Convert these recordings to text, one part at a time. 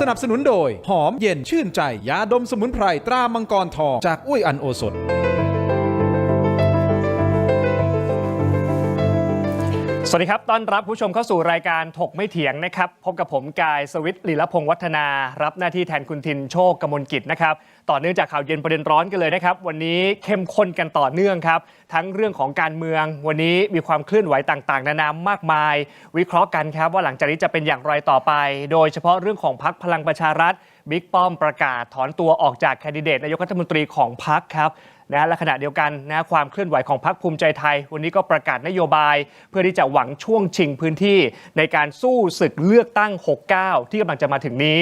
สนับสนุนโดยหอมเย็นชื่นใจยาดมสมุนไพรตรามังกรทองจากอุ้ยอันโอสถสวัสดีครับต้อนรับผู้ชมเข้าสู่รายการถกไม่เถียงนะครับพบกับผมกายสวิทย์ลีลพงษ์วัฒนารับหน้าที่แทนคุณทินโชคกมลกิจนะครับต่อเนื่องจากข่าวเย็นประเด็นร้อนกันเลยนะครับวันนี้เข้มข้นกันต่อเนื่องครับทั้งเรื่องของการเมืองวันนี้มีความเคลื่อนไหวต่างๆนานามากมายวิเคราะห์กันครับว่าหลังจากนี้จะเป็นอย่างไรต่อไปโดยเฉพาะเรื่องของพรรคพลังประชารัฐบิ๊กป้อมประกาศถอนตัวออกจากแคนดิเดตนายกรัฐมนตรีของพรรคครับและขณะเดียวกันความเคลื่อนไหวของพรรคภูมิใจไทยวันนี้ก็ประกาศนโยบายเพื่อที่จะหวังช่วงชิงพื้นที่ในการสู้ศึกเลือกตั้ง 69 ที่กำลังจะมาถึงนี้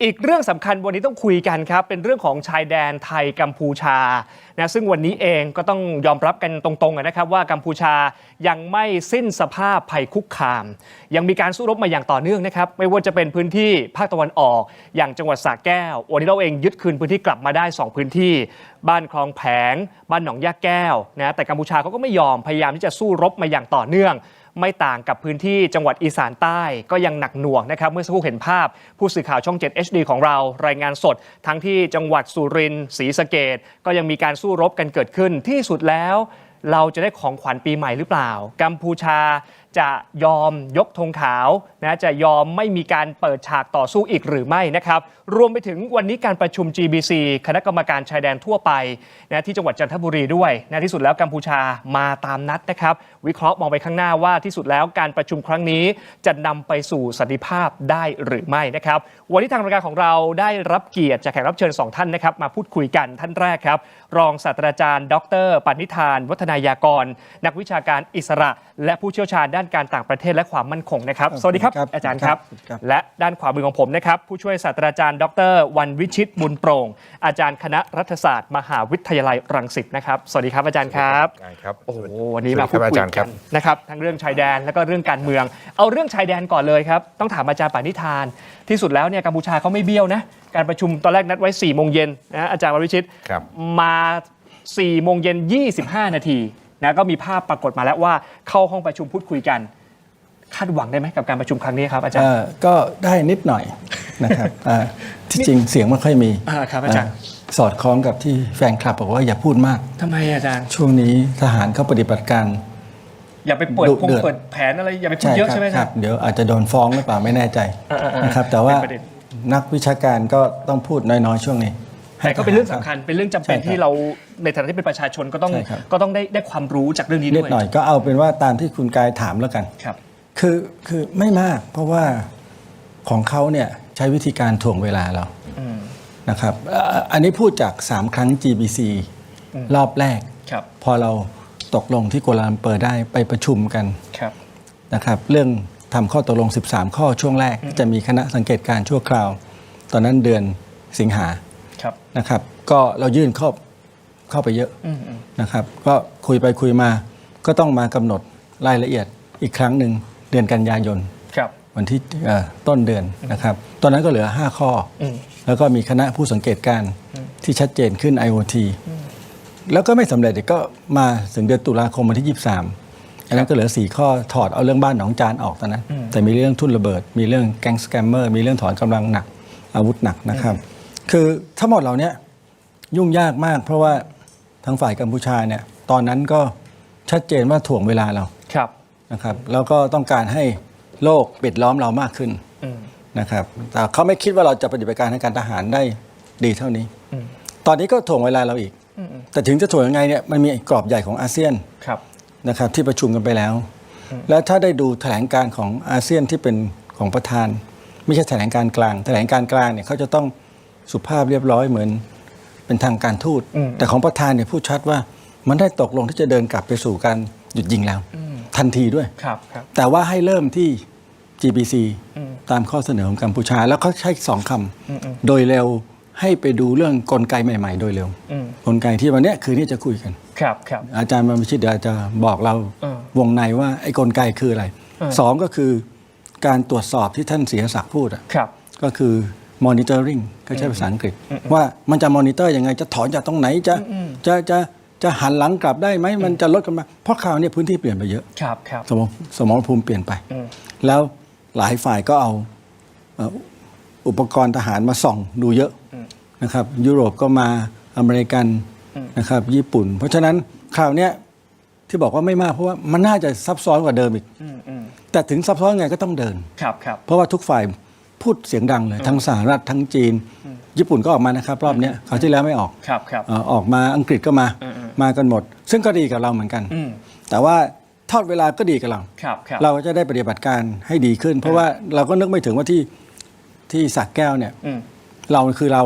อีกเรื่องสำคัญวันนี้ต้องคุยกันครับเป็นเรื่องของชายแดนไทยกัมพูชาซึ่งวันนี้เองก็ต้องยอมรับกันตรงๆนะครับว่ากัมพูชายังไม่สิ้นสภาพภัยคุกคามยังมีการสู้รบมาอย่างต่อเนื่องนะครับไม่ว่าจะเป็นพื้นที่ภาคตะวันออกอย่างจังหวัดสระแก้ววันนี้เราเองยึดคืนพื้นที่กลับมาได้2พื้นที่บ้านคลองแผงบ้านหนองยาแก้วแต่กัมพูชาเขาก็ไม่ยอมพยายามที่จะสู้รบมาอย่างต่อเนื่องไม่ต่างกับพื้นที่จังหวัดอีสานใต้ก็ยังหนักหน่วงนะครับเมื่อสักครู่เห็นภาพผู้สื่อข่าวช่อง 7 HD ของเรารายงานสดทั้งที่จังหวัดสุรินทร์ศรีสะเกษก็ยังมีการสู้รบกันเกิดขึ้นที่สุดแล้วเราจะได้ของขวัญปีใหม่หรือเปล่ากัมพูชาจะยอมยกธงขาวจะยอมไม่มีการเปิดฉากต่อสู้อีกหรือไม่นะครับรวมไปถึงวันนี้การประชุม GBC คณะกรรมการชายแดนทั่วไปที่จังหวัดจันทบุรีด้วยที่สุดแล้วกัมพูชามาตามนัดนะครับวิเคราะห์มองไปข้างหน้าว่าที่สุดแล้วการประชุมครั้งนี้จะนำไปสู่สันติภาพได้หรือไม่นะครับวันนี้ทางรายการของเราได้รับเกียรติจากแขกรับเชิญ2ท่านนะครับมาพูดคุยกันท่านแรกครับรองศาสตราจารย์ดร.ปณิธานวัฒนายากรนักวิชาการอิสระและผู้เชี่ยวชาญด้านการต่างประเทศและความมั่นคงนะครับสวัสดีครับอาจารย์ครับและด้านขวามือของผมนะครับผู้ช่วยศาสตราจารย์ดร.วันวิชิตบุญโปร่งอาจารย์คณะรัฐศาสตร์มหาวิทยาลัยรังสิตนะครับสวัสดีครับอาจารย์ครับโอ้โหวันนี้มาพูดคุยกันนะครับทั้งเรื่องชายแดนและก็เรื่องการเมืองเอาเรื่องชายแดนก่อนเลยครับต้องถามอาจารย์ปณิธานที่สุดแล้วกัมพูชาเขาไม่เบี้ยวนะการประชุมตอนแรกนัดไว้4 โมงเย็นอาจารย์วันวิชิตมา4 โมงเย็น25 นาทีก็มีภาพปรากฏมาแล้วว่าเข้าห้องประชุมพูดคุยกันคาดหวังได้ไหมกับการประชุมครั้งนี้ครับอาจารย์ก็ได้นิดหน่อยนะครับที่จริงเสียงไม่ค่อยมีครับอาจารย์สอดคล้องกับที่แฟนคลับบอกว่าอย่าพูดมากทำไมอาจารย์ช่วงนี้ทหารเข้าปฏิบัติการอย่าไปเปิดแผนอะไรอย่าไปพูดเยอะใช่ไหมครับเดี๋ยวอาจจะโดนฟ้องหรือเปล่าไม่แน่ใจนะครับแต่ว่านักวิชาการก็ต้องพูดน้อยๆช่วงนี้แต่ก็เป็นเรื่องสำคัญเป็นเรื่องจำเป็นที่เราในฐานะที่เป็นประชาชนก็ต้องได้ความรู้จากเรื่องนี้ด้วยนิดหน่อยก็เอาเป็นว่าตามที่คุณกายถามแล้วกันครับคือไม่มากเพราะว่าของเขาเนี่ยใช้วิธีการถ่วงเวลาเรานะครับอันนี้พูดจาก3 ครั้ง GBC รอบแรกพอเราตกลงที่กัวลาลัมเปอร์ได้ไปประชุมกันนะครับเรื่องทำข้อตกลง13 ข้อช่วงแรกจะมีคณะสังเกตการณ์ชั่วคราวตอนนั้นเดือนสิงหานะครับก็เรายื่นเข้าไปเยอะนะครับก็คุยไปคุยมาก็ต้องมากำหนดรายละเอียดอีกครั้งหนึ่งเดือนกันยายนวันที่ต้นเดือนนะครับตอนนั้นก็เหลือ5 ข้อแล้วก็มีคณะผู้สังเกตการณ์ที่ชัดเจนขึ้น IoT แล้วก็ไม่สำเร็จก็มาถึงเดือนตุลาคมวันที่23อันนั้นก็เหลือ4 ข้อถอดเอาเรื่องบ้านหนองจานออกตอนนั้นแต่มีเรื่องทุ่นระเบิดมีเรื่องแก๊งสแกมเมอร์มีเรื่องถอนกำลังหนักอาวุธหนักนะครับคือทั้งหมดเหล่านี้ยุ่งยากมากเพราะว่าทางฝ่ายกัมพูชาเนี่ยตอนนั้นก็ชัดเจนว่าถ่วงเวลาเรานะครับแล้วก็ต้องการให้โลกปิดล้อมเรามากขึ้นนะครับแต่เขาไม่คิดว่าเราจะปฏิบัติการทางการทหารได้ดีเท่านี้ตอนนี้ก็ถ่วงเวลาเราอีกแต่ถึงจะถ่วงยังไงเนี่ยมันมีกรอบใหญ่ของอาเซียนนะครับที่ประชุมกันไปแล้วแล้วถ้าได้ดูแถลงการของอาเซียนที่เป็นของประธานไม่ใช่แถลงการกลางแถลงการกลางเนี่ยเขาจะต้องสุภาพเรียบร้อยเหมือนเป็นทางการทูตแต่ของประธานเนี่ยพูดชัดว่ามันได้ตกลงที่จะเดินกลับไปสู่การหยุดยิงแล้วทันทีด้วยแต่ว่าให้เริ่มที่ GBC ตามข้อเสนอของกัมพูชาแล้วเขาใช้2 คำโดยเร็วให้ไปดูเรื่องกลไกใหม่ๆโดยเร็วกลไกที่วันนี้คืนนี้จะคุยกันอาจารย์มาวิชิตเดี๋ยวจะบอกเราวงในว่าไอ้กลไกคืออะไร2ก็คือการตรวจสอบที่ท่านศรีศักดิ์พูดก็คือ monitoring ก็ใช้ภาษาอังกฤษว่ามันจะ monitor ยังไงจะถอนจากตรงไหนจะหันหลังกลับได้ไหมมันจะลดกันมาเพราะคราวนี้พื้นที่เปลี่ยนไปเยอะสมรภูมิเปลี่ยนไปแล้วหลายฝ่ายก็เอา อุปกรณ์ทหารมาส่องดูเยอะนะครับยุโรปก็มาอเมริกันนะครับญี่ปุ่น เพราะฉะนั้นคราวเนี้ยที่บอกว่าไม่มากเพราะว่ามันน่าจะซับซ้อนกว่าเดิมอีกแต่ถึงซับซ้อนไงก็ต้องเดินเพราะว่าทุกฝ่ายพูดเสียงดังเลยทั้งสหรัฐทั้งจีนญี่ปุ่นก็ออกมานะครับรอบนี้คราวที่แล้วไม่ออกออกมาอังกฤษก็มากันหมดซึ่งก็ดีกับเราเหมือนกันแต่ว่าทอดเวลาก็ดีกับเราเราก็จะได้ปฏิบัติการให้ดีขึ้นเพราะว่าเราก็นึกไม่ถึงว่าที่สระแก้วเนี่ยเราคือเรา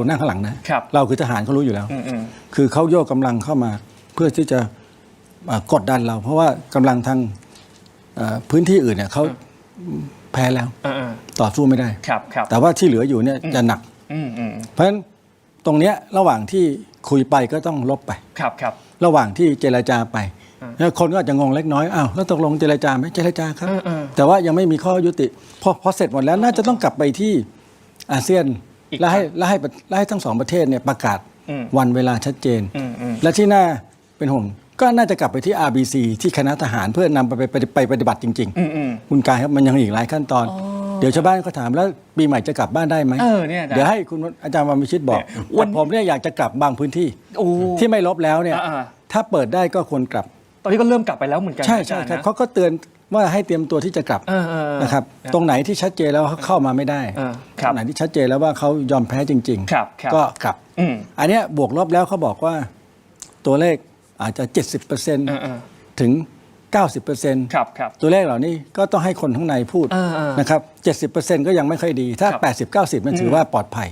นั่งข้างหลังนะเราคือทหารเขารู้อยู่แล้วคือเขาโยกกำลังเข้ามาเพื่อที่จะกดดันเราเพราะว่ากำลังทางพื้นที่อื่นเนี่ยเขาแพ้แล้วต่อสู้ไม่ได้แต่ว่าที่เหลืออยู่เนี่ยจะหนักเพราะฉะนั้นตรงเนี้ยระหว่างที่คุยไปก็ต้องลบไประหว่างที่เจรจาไปแล้วคนก็อาจจะงงเล็กน้อยอ้าวแล้วตกลงเจรจาไหมเจรจาครับแต่ว่ายังไม่มีข้อยุติพอเสร็จหมดแล้วน่าจะต้องกลับไปที่อาเซียนและให้ทั้งสองประเทศเนี่ยประกาศวันเวลาชัดเจนและที่น่าเป็นห่วงก็น่าจะกลับไปที่ RBC ที่คณะทหารเพื่อนำไปปฏิบัติจริงๆคุณกายครับมันยังอีกหลายขั้นตอนเดี๋ยวชาวบ้านก็ถามแล้วปีใหม่จะกลับบ้านได้ไหมเดี๋ยวให้คุณอาจารย์วรรณวิชิตบอกวันผมเนี่ยอยากจะกลับบางพื้นที่ที่ไม่ลบแล้วเนี่ยถ้าเปิดได้ก็ควรกลับตอนนี้ก็เริ่มกลับไปแล้วเหมือนกันใช่ครับเขาก็เตือนว่าให้เตรียมตัวที่จะกลับนะครับตรงไหนที่ชัดเจนแล้วเขาเข้ามาไม่ได้ตรงไหนที่ชัดเจนแล้วว่าเขายอมแพ้จริงๆก็กลับอันนี้บวกลบแล้วเขาบอกว่าตัวเลขอาจจะ 70% ถึง 90% ตัวเลขเหล่านี้ก็ต้องให้คนข้างในพูดนะครับ 70% ก็ยังไม่ค่อยดีถ้า 80-90% มันถือว่าปลอดภัย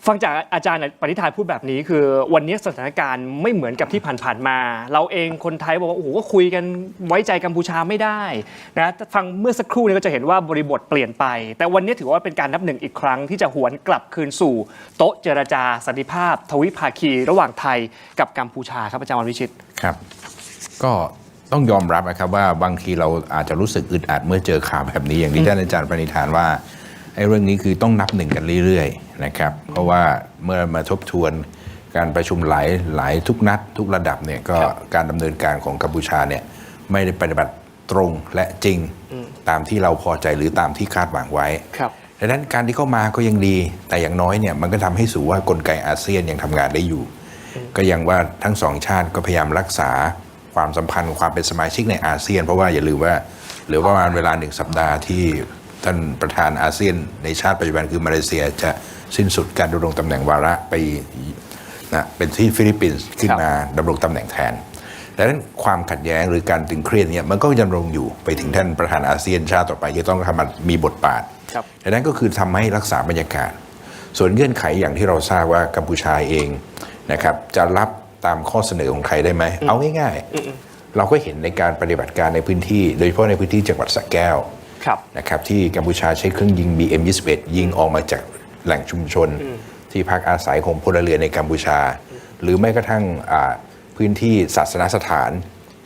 ฟังจากอาจารย์ปณิธานพูดแบบนี้คือวันนี้สถานการณ์ไม่เหมือนกับที่ผ่านๆมาเราเองคนไทยบอกว่าโอ้โหก็คุยกันไว้ใจกัมพูชาไม่ได้นะฟังเมื่อสักครู่นี้ก็จะเห็นว่าบริบทเปลี่ยนไปแต่วันนี้ถือว่าเป็นการนับหนึ่งอีกครั้งที่จะหวนกลับคืนสู่โต๊ะเจรจาสันติภาพทวิภาคีระหว่างไทยกับกัมพูชาครับอาจารย์วรรณวิชิตครับก็ต้องยอมรับนะครับว่าบางทีเราอาจจะรู้สึกอึดอัดเมื่อเจอข่าวแบบนี้อย่างที่ท่านอาจารย์ปณิธานว่าไอ้เรื่องนี้คือต้องนับหนึ่งกันเรื่อยๆนะครับเพราะว่าเมื่อมาทบทวนการประชุมหลายทุกนัดทุกระดับเนี่ยก็การดำเนินการของกัมพูชาเนี่ยไม่ได้ปฏิบัติตรงและจริงตามที่เราพอใจหรือตามที่คาดหวังไว้ดังนั้นการที่เข้ามาก็ยังดีแต่อย่างน้อยเนี่ยมันก็ทำให้สูว่ากลไกอาเซียนยังทำงานได้อยู่ก็ยังว่าทั้งสองชาติก็พยายามรักษาความสัมพันธ์ความเป็นสมาชิกในอาเซียนเพราะว่าอย่าลืมว่าเหลือประมาณเวลา1 สัปดาห์ที่ท่านประธานอาเซียนในชาติปัจจุบันคือมาเลเซียจะสิ้นสุดการดำรงตำแหน่งวาระไปนะเป็นที่ฟิลิปปินส์ขึ้นมาดำรงตำแหน่งแทนดังนั้นความขัดแย้งหรือการตึงเครียดเนี่ยมันก็ดำรงอยู่ไปถึงท่านประธานอาเซียนชาติต่อไปที่ต้องทำมีบทบาทดังนั้นก็คือทำให้รักษาบรรยากาศส่วนเงื่อนไขอย่างที่เราทราบว่ากัมพูชาเองนะครับจะรับตามข้อเสนอของไทยได้ไหมเอาง่ายๆเราก็เห็นในการปฏิบัติการในพื้นที่โดยเฉพาะในพื้นที่จังหวัดสระแก้วนะครับที่กัมพูชาใช้เครื่องยิง BM-21 ยิงออกมาจากแหล่งชุมชนที่พักอาศัยของพลเรือนในกัมพูชาหรือแม้กระทั่งพื้นที่ศาสนสถาน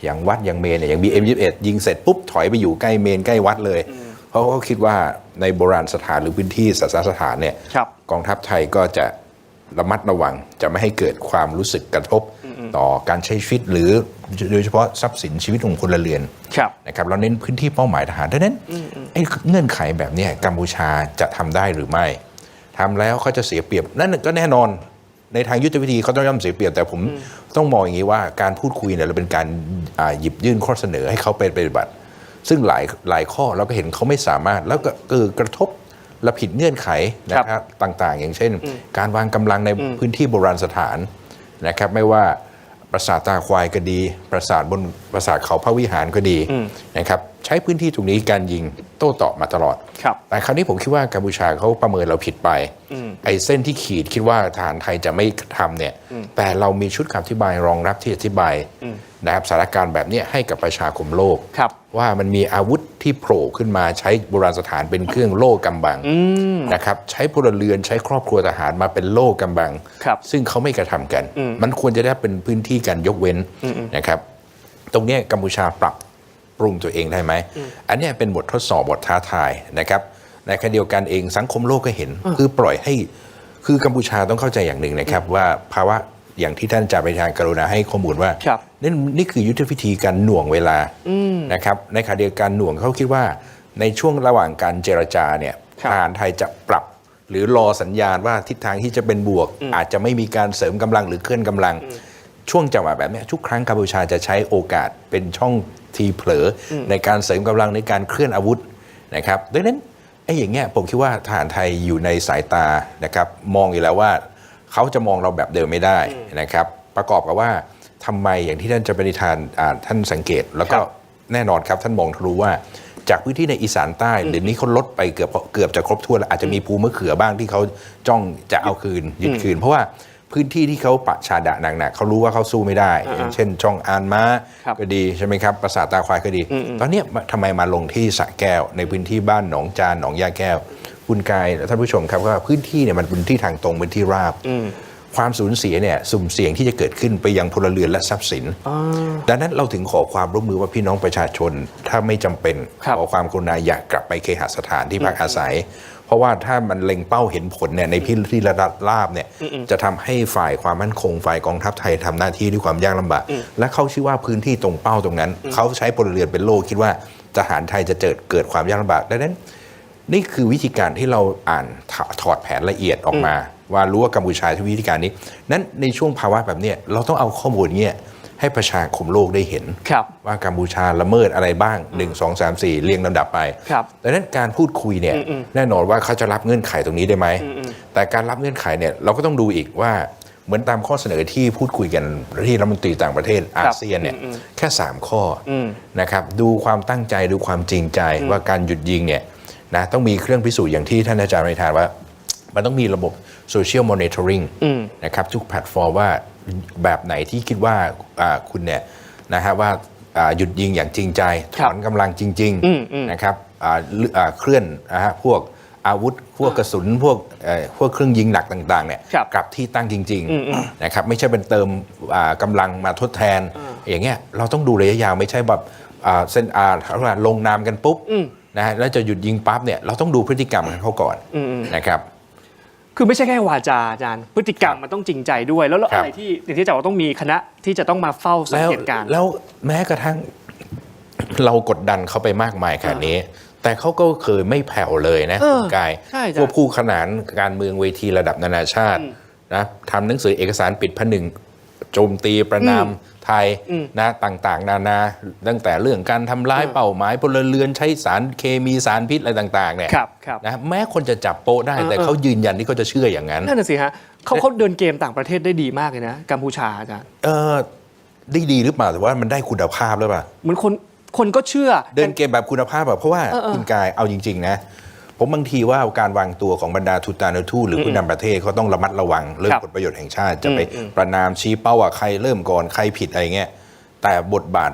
อย่างวัดอย่างเมนเนี่ยอย่าง BM-21 ยิงเสร็จปุ๊บถอยไปอยู่ใกล้เมนใกล้วัดเลยเพราะเขาคิดว่าในโบราณสถานหรือพื้นที่ศาสนสถานเนี่ยกองทัพไทยก็จะระมัดระวังจะไม่ให้เกิดความรู้สึกกระทบต่อการใช้ชีวิตหรือโดยเฉพาะทรัพย์สินชีวิตของพลเรือนนะครับเราเน้นพื้นที่เป้าหมายทหารดังนั้นไอ้เงื่อนไขแบบนี้กัมพูชาจะทำได้หรือไม่ทำแล้วเขาจะเสียเปรียบนั่นก็แน่นอนในทางยุทธวิธีเขาต้องย่อมเสียเปรียบแต่ผมต้องมองอย่างนี้ว่าการพูดคุยเนี่ยเราเป็นการหยิบยื่นข้อเสนอให้เขาไปปฏิบัติซึ่งหลายข้อเราก็เห็นเขาไม่สามารถแล้วก็กระทบและผิดเงื่อนไขนะครับต่างๆอย่างเช่นการวางกำลังในพื้นที่โบราณสถานนะครับไม่ว่าปราสาทตาควายก็ดีปราสาทบนปราสาทเขาพระวิหารก็ดีนะครับใช้พื้นที่ตรงนี้การยิงโต้ตอบมาตลอดแต่คราวนี้ผมคิดว่ากัมพูชาเขาประเมินเราผิดไปไอ้เส้นที่ขีดคิดว่าทหารไทยจะไม่ทำเนี่ยแต่เรามีชุดคำอธิบายรองรับที่อธิบายนะครับสถานการณ์แบบนี้ให้กับประชาคมโลกว่ามันมีอาวุธที่โผล่ขึ้นมาใช้โบราณสถานเป็นเครื่องโล่กำบังนะครับใช้พลเรือนใช้ครอบครัวทหารมาเป็นโล่กำบังซึ่งเขาไม่กระทำกันมันควรจะได้เป็นพื้นที่การยกเว้นนะครับตรงนี้กัมพูชาปรับปรุงตัวเองได้ไหมอันนี้เป็นบททดสอบบทท้าทายนะครับในขณะเดียวกันเองสังคมโลกก็เห็นคือปล่อยให้คือกัมพูชาต้องเข้าใจอย่างหนึ่งนะครับว่าภาวะอย่างที่ท่านอาจารย์ปณิธานกรุณาให้ข้อมูลว่านี่คือยุทธวิธีการหน่วงเวลานะครับในขณะเดียวกันหน่วงเขาคิดว่าในช่วงระหว่างการเจรจาเนี่ยทหารไทยจะปรับ หรือรอสัญญาณว่าทิศทางที่จะเป็นบวก อาจจะไม่มีการเสริมกำลังหรือเคลื่อนกำลังช่วงจังหวะแบบนี้ทุกครั้งกัมพูชาจะใช้โอกาสเป็นช่องทีเผลอในการเสริมกำลังในการเคลื่อนอาวุธนะครับดังนั้นไอ้อย่างเงี้ยผมคิดว่าทหารไทยอยู่ในสายตานะครับมองอยู่แล้วว่าเขาจะมองเราแบบเดิมไม่ได้นะครับประกอบกับว่าทำไมอย่างที่ท่านจะปฏิทานท่านสังเกตแล้วก็แน่นอนครับท่านมองทะลุว่าจากพื้นที่ในอีสานใต้เดี๋ยวนี้เขาลดไปเกือบจะครบถ้วนแล้วอาจจะมีภูมะเขือบ้างที่เขาจ้องจะเอาคืนยึดคืนเพราะว่าพื้นที่ที่เขาปะชาดะหนักๆเขารู้ว่าเขาสู้ไม่ได้อย่างเช่นช่องอานม้าก็ดีใช่ไหมครับปราสาทตาควายก็ดีตอนนี้ทำไมมาลงที่สระแก้วในพื้นที่บ้านหนองจานหนองยาแก้วคุณกายท่านผู้ชมครับว่าพื้นที่เนี่ยมันเป็นที่ทางตรงเป็นที่ราบความสูญเสียเนี่ยสุ่มเสี่ยงที่จะเกิดขึ้นไปยังพลเรือนและทรัพย์สินดังนั้นเราถึงขอความร่วมมือว่าพี่น้องประชาชนถ้าไม่จำเป็นขอความกรุณาอย่ากลับไปเคหสถานที่พักอาศัยเพราะว่าถ้ามันเล็งเป้าเห็นผลเนี่ยในพื้นที่ระดับราบเนี่ยจะทำให้ฝ่ายความมั่นคงฝ่ายกองทัพไทยทำหน้าที่ด้วยความยากลำบากและเขาชื่อว่าพื้นที่ตรงเป้าตรงนั้นเขาใช้พลเรือนเป็นโล่คิดว่าทหารไทยจะเกิดความยากลำบากดังนั้นนี่คือวิธีการที่เราอ่านถอดแผนละเอียดออกมาว่ารู้ว่ากัมพูชาใช้วิธีการนี้นั้นในช่วงภาวะแบบนี้เราต้องเอาข้อมูลนี้ให้ประชาคมโลกได้เห็นว่ากัมพูชาละเมิดอะไรบ้าง1 2 3 4เรียงลำดับไปดังนั้นการพูดคุยเนี่ยแน่นอนว่าเขาจะรับเงื่อนไขตรงนี้ได้ไหมแต่การรับเงื่อนไขเนี่ยเราก็ต้องดูอีกว่าเหมือนตามข้อเสนอที่พูดคุยกันที่รัฐมนตรีต่างประเทศอาเซียนเนี่ยแค่3ข้อนะครับดูความตั้งใจดูความจริงใจว่าการหยุดยิงเนี่ยนะต้องมีเครื่องพิสูจน์อย่างที่ท่านอาจารย์ปฏิทานว่ามันต้องมีระบบโซเชียลมอนิเตอร์ริงนะครับทุกแพลตฟอร์มว่าแบบไหนที่คิดว่าคุณเนี่ยนะฮะว่าหยุดยิงอย่างจริงใจถอนกำลังจริงๆนะครับเคลื่อนพวกอาวุธพวกกระสุนพวกเครื่องยิงหนักต่างๆเนี่ยกลับที่ตั้งจริงๆนะครับไม่ใช่เป็นเติมกำลังมาทดแทนอย่างเงี้ยเราต้องดูระยะยาวไม่ใช่แบบเส้นลงนามกันปุ๊บนะฮะแล้วจะหยุดยิงปั๊บเนี่ยเราต้องดูพฤติกรรมของเขาก่อนนะครับคือไม่ใช่แค่วาจาอาจารย์พฤติกรรมมันต้องจริงใจด้วยแล้วอะไรที่อย่างที่อาจารย์ว่าต้องมีคณะที่จะต้องมาเฝ้าสังเกตการณ์แล้วแม้กระทั่งเรากดดันเขาไปมากมายขนาดนี้แต่เขาก็เคยไม่แผ่วเลยนะคุณกายพวกคู่ขนานการเมืองเวทีระดับนานาชาตินะทำหนังสือเอกสารปิดผนึกโจมตีประนามไทยนะต่างๆนานาตั้งแต่เรื่องการทำร้ายเป้าหมายพลเรือนใช้สารเคมีสารพิษอะไรต่างๆเนี่ยนะแม้คนจะจับโป๊ะได้แต่เขายืนยันที่เขาจะเชื่ออย่างนั้นนั่นน่ะสิฮะเขาเดินเกมต่างประเทศได้ดีมากเลยนะกัมพูชาอาจารย์ได้ดีหรือเปล่าแต่ว่ามันได้คุณภาพหรือเปล่าเหมือนคนก็เชื่อเดินเกมแบบคุณภาพแบบเพราะว่าคุณกายเอาจริงๆนะผมบางทีว่าการวางตัวของบรรดาทูตานทูตหรือผู้นำประเทศเขาต้องระมัดระวังเรื่องผลประโยชน์แห่งชาติจะไปประนามชี้เป้าว่าใครเริ่มก่อนใครผิดอะไรเงี้ยแต่บทบาท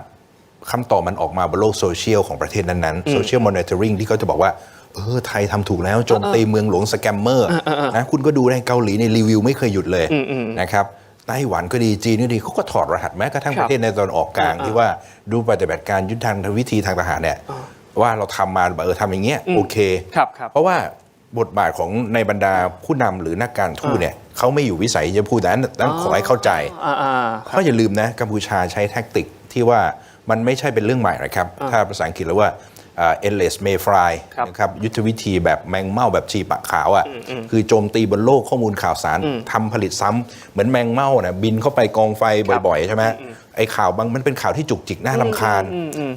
คำตอบมันออกมาบนโลกโซเชียลของประเทศนั้นๆโซเชียลมอนิเตอร์ริงที่เขาจะบอกว่าไทยทำถูกแล้วโจมตีเมืองหลวงสแกมเมอร์นะคุณก็ดูในเกาหลีในรีวิวไม่เคยหยุดเลยนะครับไต้หวันก็ดีจีนก็ดีเขาก็ถอดรหัสแม้กระทั่งประเทศในตอนออกกลางที่ว่าดูปฏิบัติการยุทธวิธีทางทหารเนี่ยว่าเราทำมาทำอย่างเงี้ยโอเคเพราะว่าบทบาทของในบรรดาผู้นำหรือนักการทูตเนี่ยเขาไม่อยู่วิสัยจะพูดแต่นั้นขอให้เข้าใจเขาอย่าลืมนะกัมพูชาใช้แท็กติกที่ว่ามันไม่ใช่เป็นเรื่องใหม่นะครับถ้าภาษาอังกฤษแล้วว่าendless mayfly นะครับยุทธวิธีแบบแมงเม่าแบบชีปะขาวอ่ะคือโจมตีบนโลกข้อมูลข่าวสารทำผลิตซ้ำเหมือนแมงเม่าเนี่ยบินเข้าไปกองไฟบ่อยๆใช่ไหมไอ้ข่าวบางมันเป็นข่าวที่จุกจิกน่ารำคาญ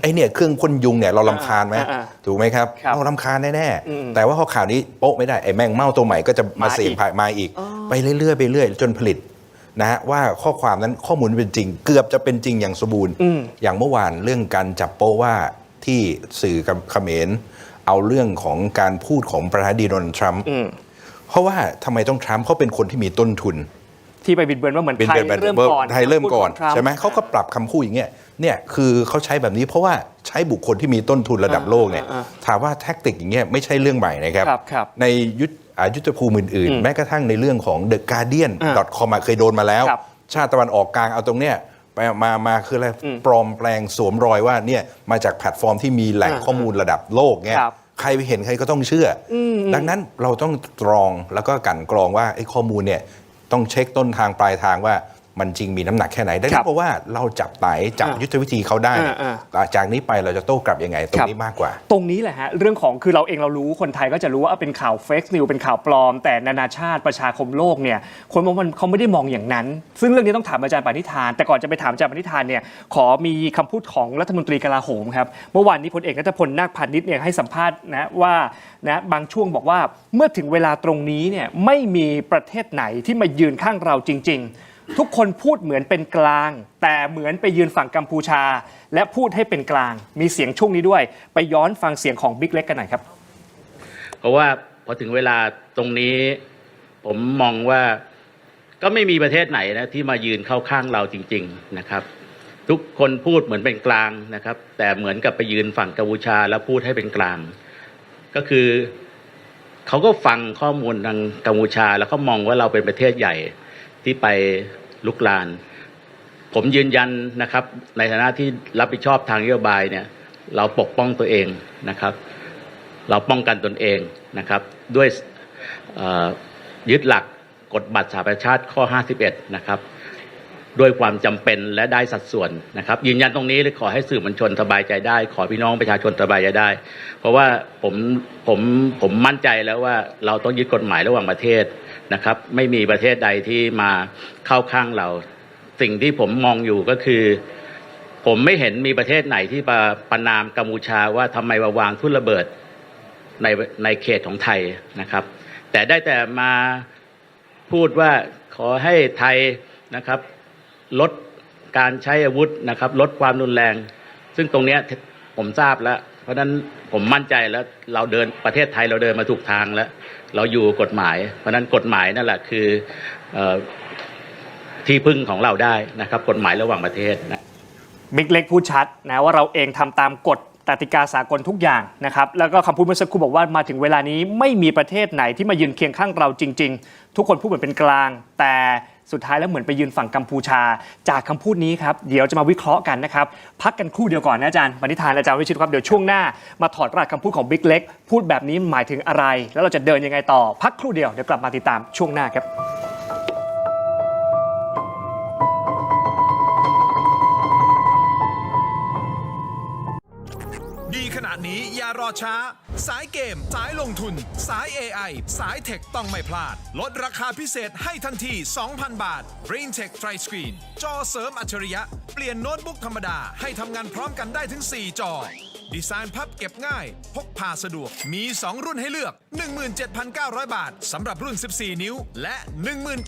ไอ้เนี่ยเครื่องพ่นยุงเนี่ยเรารำคาญไหมถูกไหมครับเรารำคาญแน่ๆแต่ว่าพอข่าวนี้โป๊ะไม่ได้ไอ้แมงเม่าตัวใหม่ก็จะมาเสี่ยงมาอีกไปเรื่อยๆจนผลิตนะฮะว่าข้อความนั้นข้อมูลเป็นจริงเกือบจะเป็นจริงอย่างสมบูรณ์อย่างเมื่อวานเรื่องการจับโป๊ะว่าที่สื่อเขมรเอาเรื่องของการพูดของประธานาธิบดีโดนัลด์ทรัมป์เพราะว่าทำไมต้องทรัมป์เขาเป็นคนที่มีต้นทุนที่ไปบิดเบือนว่าเหมือนไทยเริ่มก่อนใช่ไหมเขาก็ปรับคำพูดอย่างเงี้ยเนี่ยคือเขาใช้แบบนี้เพราะว่าใช้บุคคลที่มีต้นทุนระดับโลกเนี่ยถามว่าแท็กติกอย่างเงี้ยไม่ใช่เรื่องใหม่นะครับในยุทธภูมิอื่นๆแม้กระทั่งในเรื่องของ The Guardian.com เคยโดนมาแล้วชาติตะวันออกกลางเอาตรงเนี้ยมาคืออะไรปลอมแปลงสวมรอยว่าเนี่ยมาจากแพลตฟอร์มที่มีแหล่งข้อมูลระดับโลกเนี่ยใครไปเห็นใครก็ต้องเชื่อดังนั้นเราต้องตรองแล้วก็กั่นกรองว่าไอ้ข้อมูลเนี่ยต้องเช็คต้นทางปลายทางว่า มันจริงมีน้ำหนักแค่ไหนได้เพราะว่าเราจับไตจับยุทธวิธีเขาได้จากนี้ไปเราจะโต้กลับยังไงตรงนี้มากกว่าตรงนี้แหละฮะเรื่องของคือเราเองเรารู้คนไทยก็จะรู้ว่าเป็นข่าวเฟกนิวเป็นข่าวปลอมแต่นานาชาติประชาคมโลกเนี่ยคนมองมันเขาไม่ได้มองอย่างนั้นซึ่งเรื่องนี้ต้องถามอาจารย์ปณิธานแต่ก่อนจะไปถามอาจารย์ปณิธานเนี่ยขอมีคำพูดของรัฐมนตรีกลาโหมครับเมื่อวานนี้พลเอกณัฐพลนาคพานิชเนี่ยให้สัมภาษณ์นะว่านะบางช่วงบอกว่าเมื่อถึงเวลาตรงนี้เนี่ยไม่มีประเทศไหนที่มายืนข้างเราจริงๆทุกคนพูดเหมือนเป็นกลางแต่เหมือนไปยืนฝั่งกัมพูชาและพูดให้เป็นกลางมีเสียงช่วงนี้ด้วยไปย้อนฟังเสียงของบิ๊กเล็กกันหน่อยครับเพราะว่าพอถึงเวลาตรงนี้ผมมองว่าก็ไม่มีประเทศไหนนะที่มายืนเข้าข้างเราจริงๆนะครับทุกคนพูดเหมือนเป็นกลางนะครับแต่เหมือนกับไปยืนฝั่งกัมพูชาแล้วพูดให้เป็นกลางก็คือเขาก็ฟังข้อมูลทางกัมพูชาแล้วเขามองว่าเราเป็นประเทศใหญ่ที่ไปลุกลานผมยืนยันนะครับในฐานะที่รับผิดชอบทางนโยบายเนี่ยเราปกป้องตัวเองนะครับเราป้องกันตนเองนะครับด้วยยึดหลักกฎบัตรสหประชาชาติข้อ 51 นะครับด้วยความจำเป็นและได้สัดส่วนนะครับยืนยันตรงนี้เลยขอให้สื่อมวลชนสบายใจได้ขอพี่น้องประชาชนสบายใจได้เพราะว่าผมมั่นใจแล้วว่าเราต้องยึดกฎหมายระหว่างประเทศนะครับไม่มีประเทศใดที่มาเข้าข้างเราสิ่งที่ผมมองอยู่ก็คือผมไม่เห็นมีประเทศไหนที่ประนามกัมพูชาว่าทำไมมาวางทุ่นระเบิดในเขตของไทยนะครับแต่ได้แต่มาพูดว่าขอให้ไทยนะครับลดการใช้อาวุธนะครับลดความรุนแรงซึ่งตรงนี้ผมทราบแล้วเพราะฉะนั้นผมมั่นใจแล้วเราเดินประเทศไทยเราเดินมาถูกทางแล้วเราอยู่กฎหมายเพราะฉะนั้นกฎหมายนั่นแหละคือที่พึ่งของเราได้นะครับกฎหมายระหว่างประเทศนะบิ๊กเล็กพูดชัดนะว่าเราเองทำตามกฎกติกาสากลทุกอย่างนะครับแล้วก็คำพูดเมื่อสักครู่บอกว่ามาถึงเวลานี้ไม่มีประเทศไหนที่มายืนเคียงข้างเราจริงๆทุกคนพูดเหมือนเป็นกลางแต่สุดท้ายแล้วเหมือนไปยืนฝั่งกัมพูชาจากคำพูดนี้ครับเดี๋ยวจะมาวิเคราะห์กันนะครับพักกันครู่เดียวก่อนนะอาจารย์ปณิธานอาจารย์วิชิตครับเดี๋ยวช่วงหน้ามาถอดรหัสคำพูดของบิ๊กเล็กพูดแบบนี้หมายถึงอะไรแล้วเราจะเดินยังไงต่อพักครู่เดียวเดี๋ยวกลับมาติดตามช่วงหน้าครับดีขนาดนี้อย่ารอช้าสายเกมสายลงทุนสาย AI สายเทคต้องไม่พลาดลดราคาพิเศษให้ทันที 2,000 บาท BrainTech Tri Screen จอเสริมอัจฉริยะเปลี่ยนโน้ตบุ๊กธรรมดาให้ทำงานพร้อมกันได้ถึง 4 จอดีไซน์พับเก็บง่ายพกพาสะดวกมี 2 รุ่นให้เลือก 17,900 บาทสำหรับรุ่น 14 นิ้วและ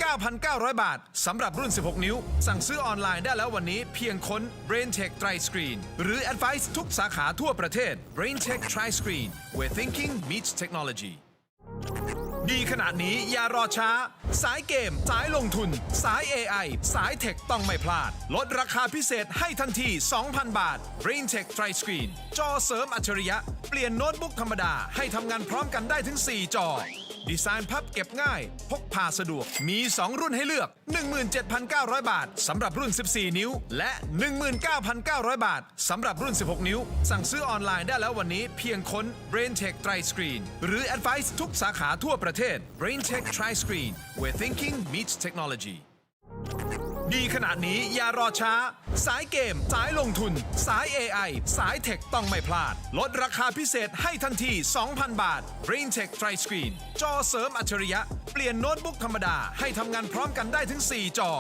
19,900 บาทสำหรับรุ่น 16 นิ้วสั่งซื้อออนไลน์ได้แล้ววันนี้เพียงค้น BrainTech Tri Screen หรือ Advice ทุกสาขาทั่วประเทศ BrainTech Tri Screen where thinking meets technology ดีขนาดนี้อย่ารอช้าสายเกมสายลงทุนสาย AI สายเทคต้องไม่พลาดลดราคาพิเศษให้ทันที 2,000 บาท BrainTech Tri Screen จอเสริมอัจฉริยะเปลี่ยนโน้ตบุ๊กธรรมดาให้ทำงานพร้อมกันได้ถึง 4 จอดีไซน์พับเก็บง่ายพกพาสะดวกมี 2 รุ่นให้เลือก 17,900 บาทสำหรับรุ่น 14 นิ้วและ 19,900 บาทสำหรับรุ่น 16 นิ้วสั่งซื้อออนไลน์ได้แล้ววันนี้เพียงค้น BrainTech Tri Screen หรือ Advice ทุกสาขาทั่วประเทศ BrainTech Tri Screen where thinking meets technology ดีขนาดนี้อย่ารอช้าสายเกมสายลงทุนสาย AI สายเทคต้องไม่พลาดลดราคาพิเศษให้ทันที 2,000 บาท BrainTech Tri Screen จอเสริมอัจฉริยะเปลี่ยนโน้ตบุ๊กธรรมดาให้ทำงานพร้อมกันได้ถึง 4 จอ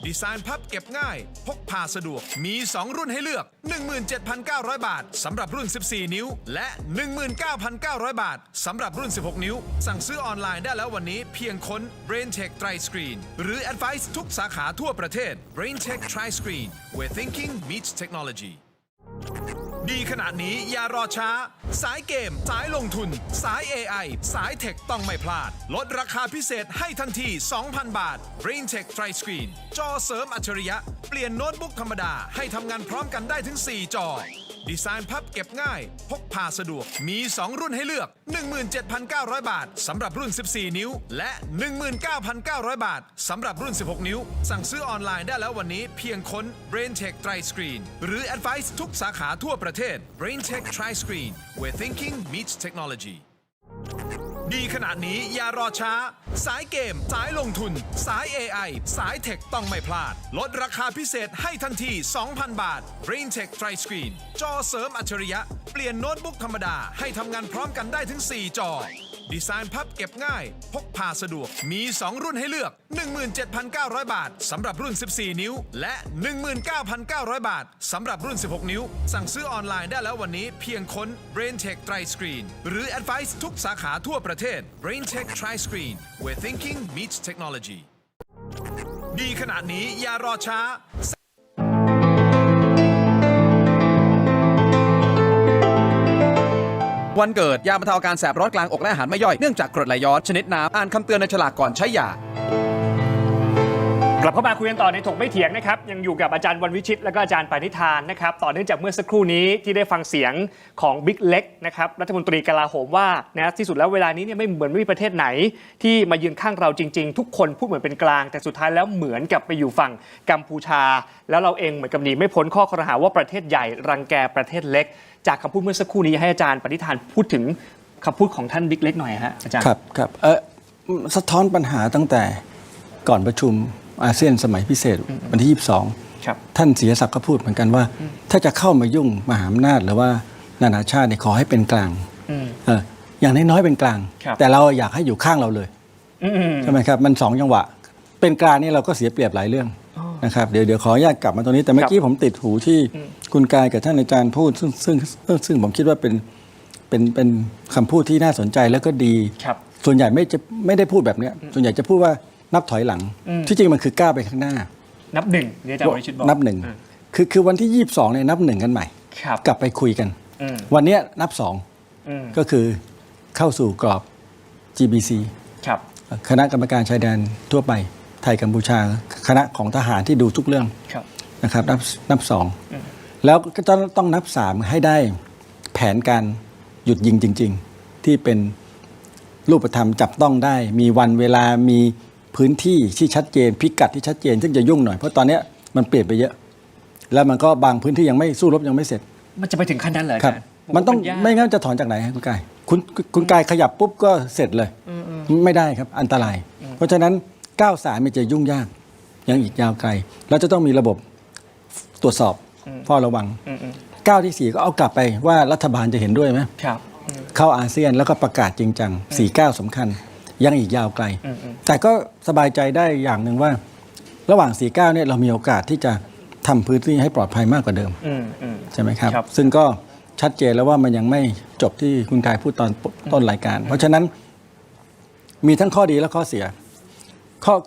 ดีไซน์พับเก็บง่ายพกพาสะดวกมี 2 รุ่นให้เลือก 17,900 บาทสำหรับรุ่น 14 นิ้วและ 19,900 บาทสำหรับรุ่น 16 นิ้วสั่งซื้อออนไลน์ได้แล้ววันนี้เพียงค้น BrainTech Tri Screen หรือ Advice ทุกสาขาทั่วประเทศ BrainTech Tri Screen where thinking meets technology ดีขนาดนี้อย่ารอช้าสายเกมสายลงทุนสาย AI สายเทคต้องไม่พลาดลดราคาพิเศษให้ทันที 2,000 บาท BrainTech Tri Screen จอเสริมอัจฉริยะเปลี่ยนโน้ตบุ๊กธรรมดาให้ทำงานพร้อมกันได้ถึง 4 จอดีไซน์พับเก็บง่ายพกพาสะดวกมี 2 รุ่นให้เลือก 17,900 บาทสำหรับรุ่น 14 นิ้วและ 19,900 บาทสำหรับรุ่น 16 นิ้วสั่งซื้อออนไลน์ได้แล้ววันนี้เพียงค้น BrainTech Tri Screen หรือ Advice ทุกสาขาทั่วประเทศ BrainTech Tri Screen where thinking meets technology ดีขนาดนี้อย่ารอช้า สายเกม สายลงทุน สาย AI สายเทคต้องไม่พลาด ลดราคาพิเศษให้ทันที 2,000 บาท BrainTech Tri Screen จอเสริมอัจฉริยะ เปลี่ยนโน้ตบุ๊กธรรมดาให้ทำงานพร้อมกันได้ถึง 4 จอ ดีไซน์พับเก็บง่าย พกพาสะดวก มี 2 รุ่นให้เลือก 17,900 บาทสำหรับรุ่น 14 นิ้ว และ 19,900 บาทสำหรับรุ่น 16 นิ้ว สั่งซื้อออนไลน์ได้แล้ววันนี้เพียงค้น BrainTech Tri Screen หรือ Advice ทุกสาขาทั่วประเทศ BrainTech Tri Screen where thinking meets technology ดีขนาดนี้อย่ารอช้า วันเกิดยาบรรเทาอาการแสบร้อนกลางอกและอาหารไม่ย่อยเนื่องจากกรดไหลย้อนชนิดน้ำอ่านคำเตือนในฉลากก่อนใช้ยา กลับเข้ามาคุยกันต่อในถกไม่เถียงนะครับยังอยู่กับอาจารย์วันวิชิตและก็อาจารย์ปานิธานนะครับต่อเนื่องจากเมื่อสักครู่นี้ที่ได้ฟังเสียงของบิ๊กเล็กนะครับรัฐมนตรีกลาโหมว่านะที่สุดแล้วเวลานี้เนี่ยไม่เหมือนไม่มีประเทศไหนที่มายืนข้างเราจริงๆทุกคนพูดเหมือนเป็นกลางแต่สุดท้ายแล้วเหมือนกับไปอยู่ฝั่งกัมพูชาแล้วเราเองเหมือนกับหนีไม่พ้นข้อครหาว่าประเทศใหญ่รังแกประเทศเล็กจากคำพูดเมื่อสักครู่นี้ให้อาจารย์ปานิธานพูดถึงคำพูดของท่านบิ๊กเล็กหน่อยฮะอาจารย์ครับสะท้อนปัญหาตั้งแต่ก่อนประชุมอาเซียนสมัยพิเศษวันที่ 22 ท่านศิริศักดิ์ก็พูดเหมือนกันว่าถ้าจะเข้ามายุ่งมหาอำนาจหรือว่านานาชาติเนี่ยขอให้เป็นกลางอย่างน้อยๆเป็นกลางแต่เราอยากให้อยู่ข้างเราเลยใช่ไหมครับมัน2จังหวะเป็นกลางนี่เราก็เสียเปรียบหลายเรื่องนะครับเดี๋ยวขออนุญาตกลับมาตรงนี้แต่เมื่อกี้ผมติดหูที่คุณกายกับท่านอาจารย์พูดซึ่งผมคิดว่าเป็นคำพูดที่น่าสนใจแล้วก็ดีส่วนใหญ่ไม่ได้พูดแบบนี้ส่วนใหญ่จะพูดว่านับถอยหลังที่จริงมันคือก้าวไปข้างหน้านับหนึ่งเนี่ยอาจารย์วิชิตบอกนับหนึ่งคือวันที่22เนี่ยนับหนึ่งกันใหม่กลับไปคุยกันวันนี้นับ2ก็คือเข้าสู่กรอบ GBC คณะกรรมการชายแดนทั่วไปไทยกัมพูชาคณะของทหารที่ดูทุกเรื่องนะครับนับ2แล้วก็ต้องนับ3ให้ได้แผนการหยุดยิงจริงๆที่เป็นรูปธรรมจับต้องได้มีวันเวลามีพื้นที่ที่ชัดเจนพิกัดที่ชัดเจนซึ่งจะยุ่งหน่อยเพราะตอนนี้มันเปลี่ยนไปเยอะแล้วมันก็บางพื้นที่ยังไม่สู้รบยังไม่เสร็จมันจะไปถึงขั้นนั้นเลยครับมันต้องไม่งั้นจะถอนจากไหนคุณกายคุณกายขยับปุ๊บก็เสร็จเลยไม่ได้ครับอันตรายเพราะฉะนั้นก้าวสายมันจะยุ่งยากยังอีกยาวไกลแล้วจะต้องมีระบบตรวจสอบเฝ้าระวังก้าวที่4ก็เอากลับไปว่ารัฐบาลจะเห็นด้วยไหมเข้าอาเซียนแล้วก็ประกาศจริงจัง4 ก้าวสำคัญยังอีกยาวไกลแต่ก็สบายใจได้อย่างหนึ่งว่าระหว่าง4 ก้าวเนี่ยเรามีโอกาสที่จะทำพื้นที่ให้ปลอดภัยมากกว่าเดิมใช่ไหมครับซึ่งก็ชัดเจนแล้วว่ามันยังไม่จบที่คุณกายพูดตอนต้นรายการเพราะฉะนั้นมีทั้งข้อดีและข้อเสีย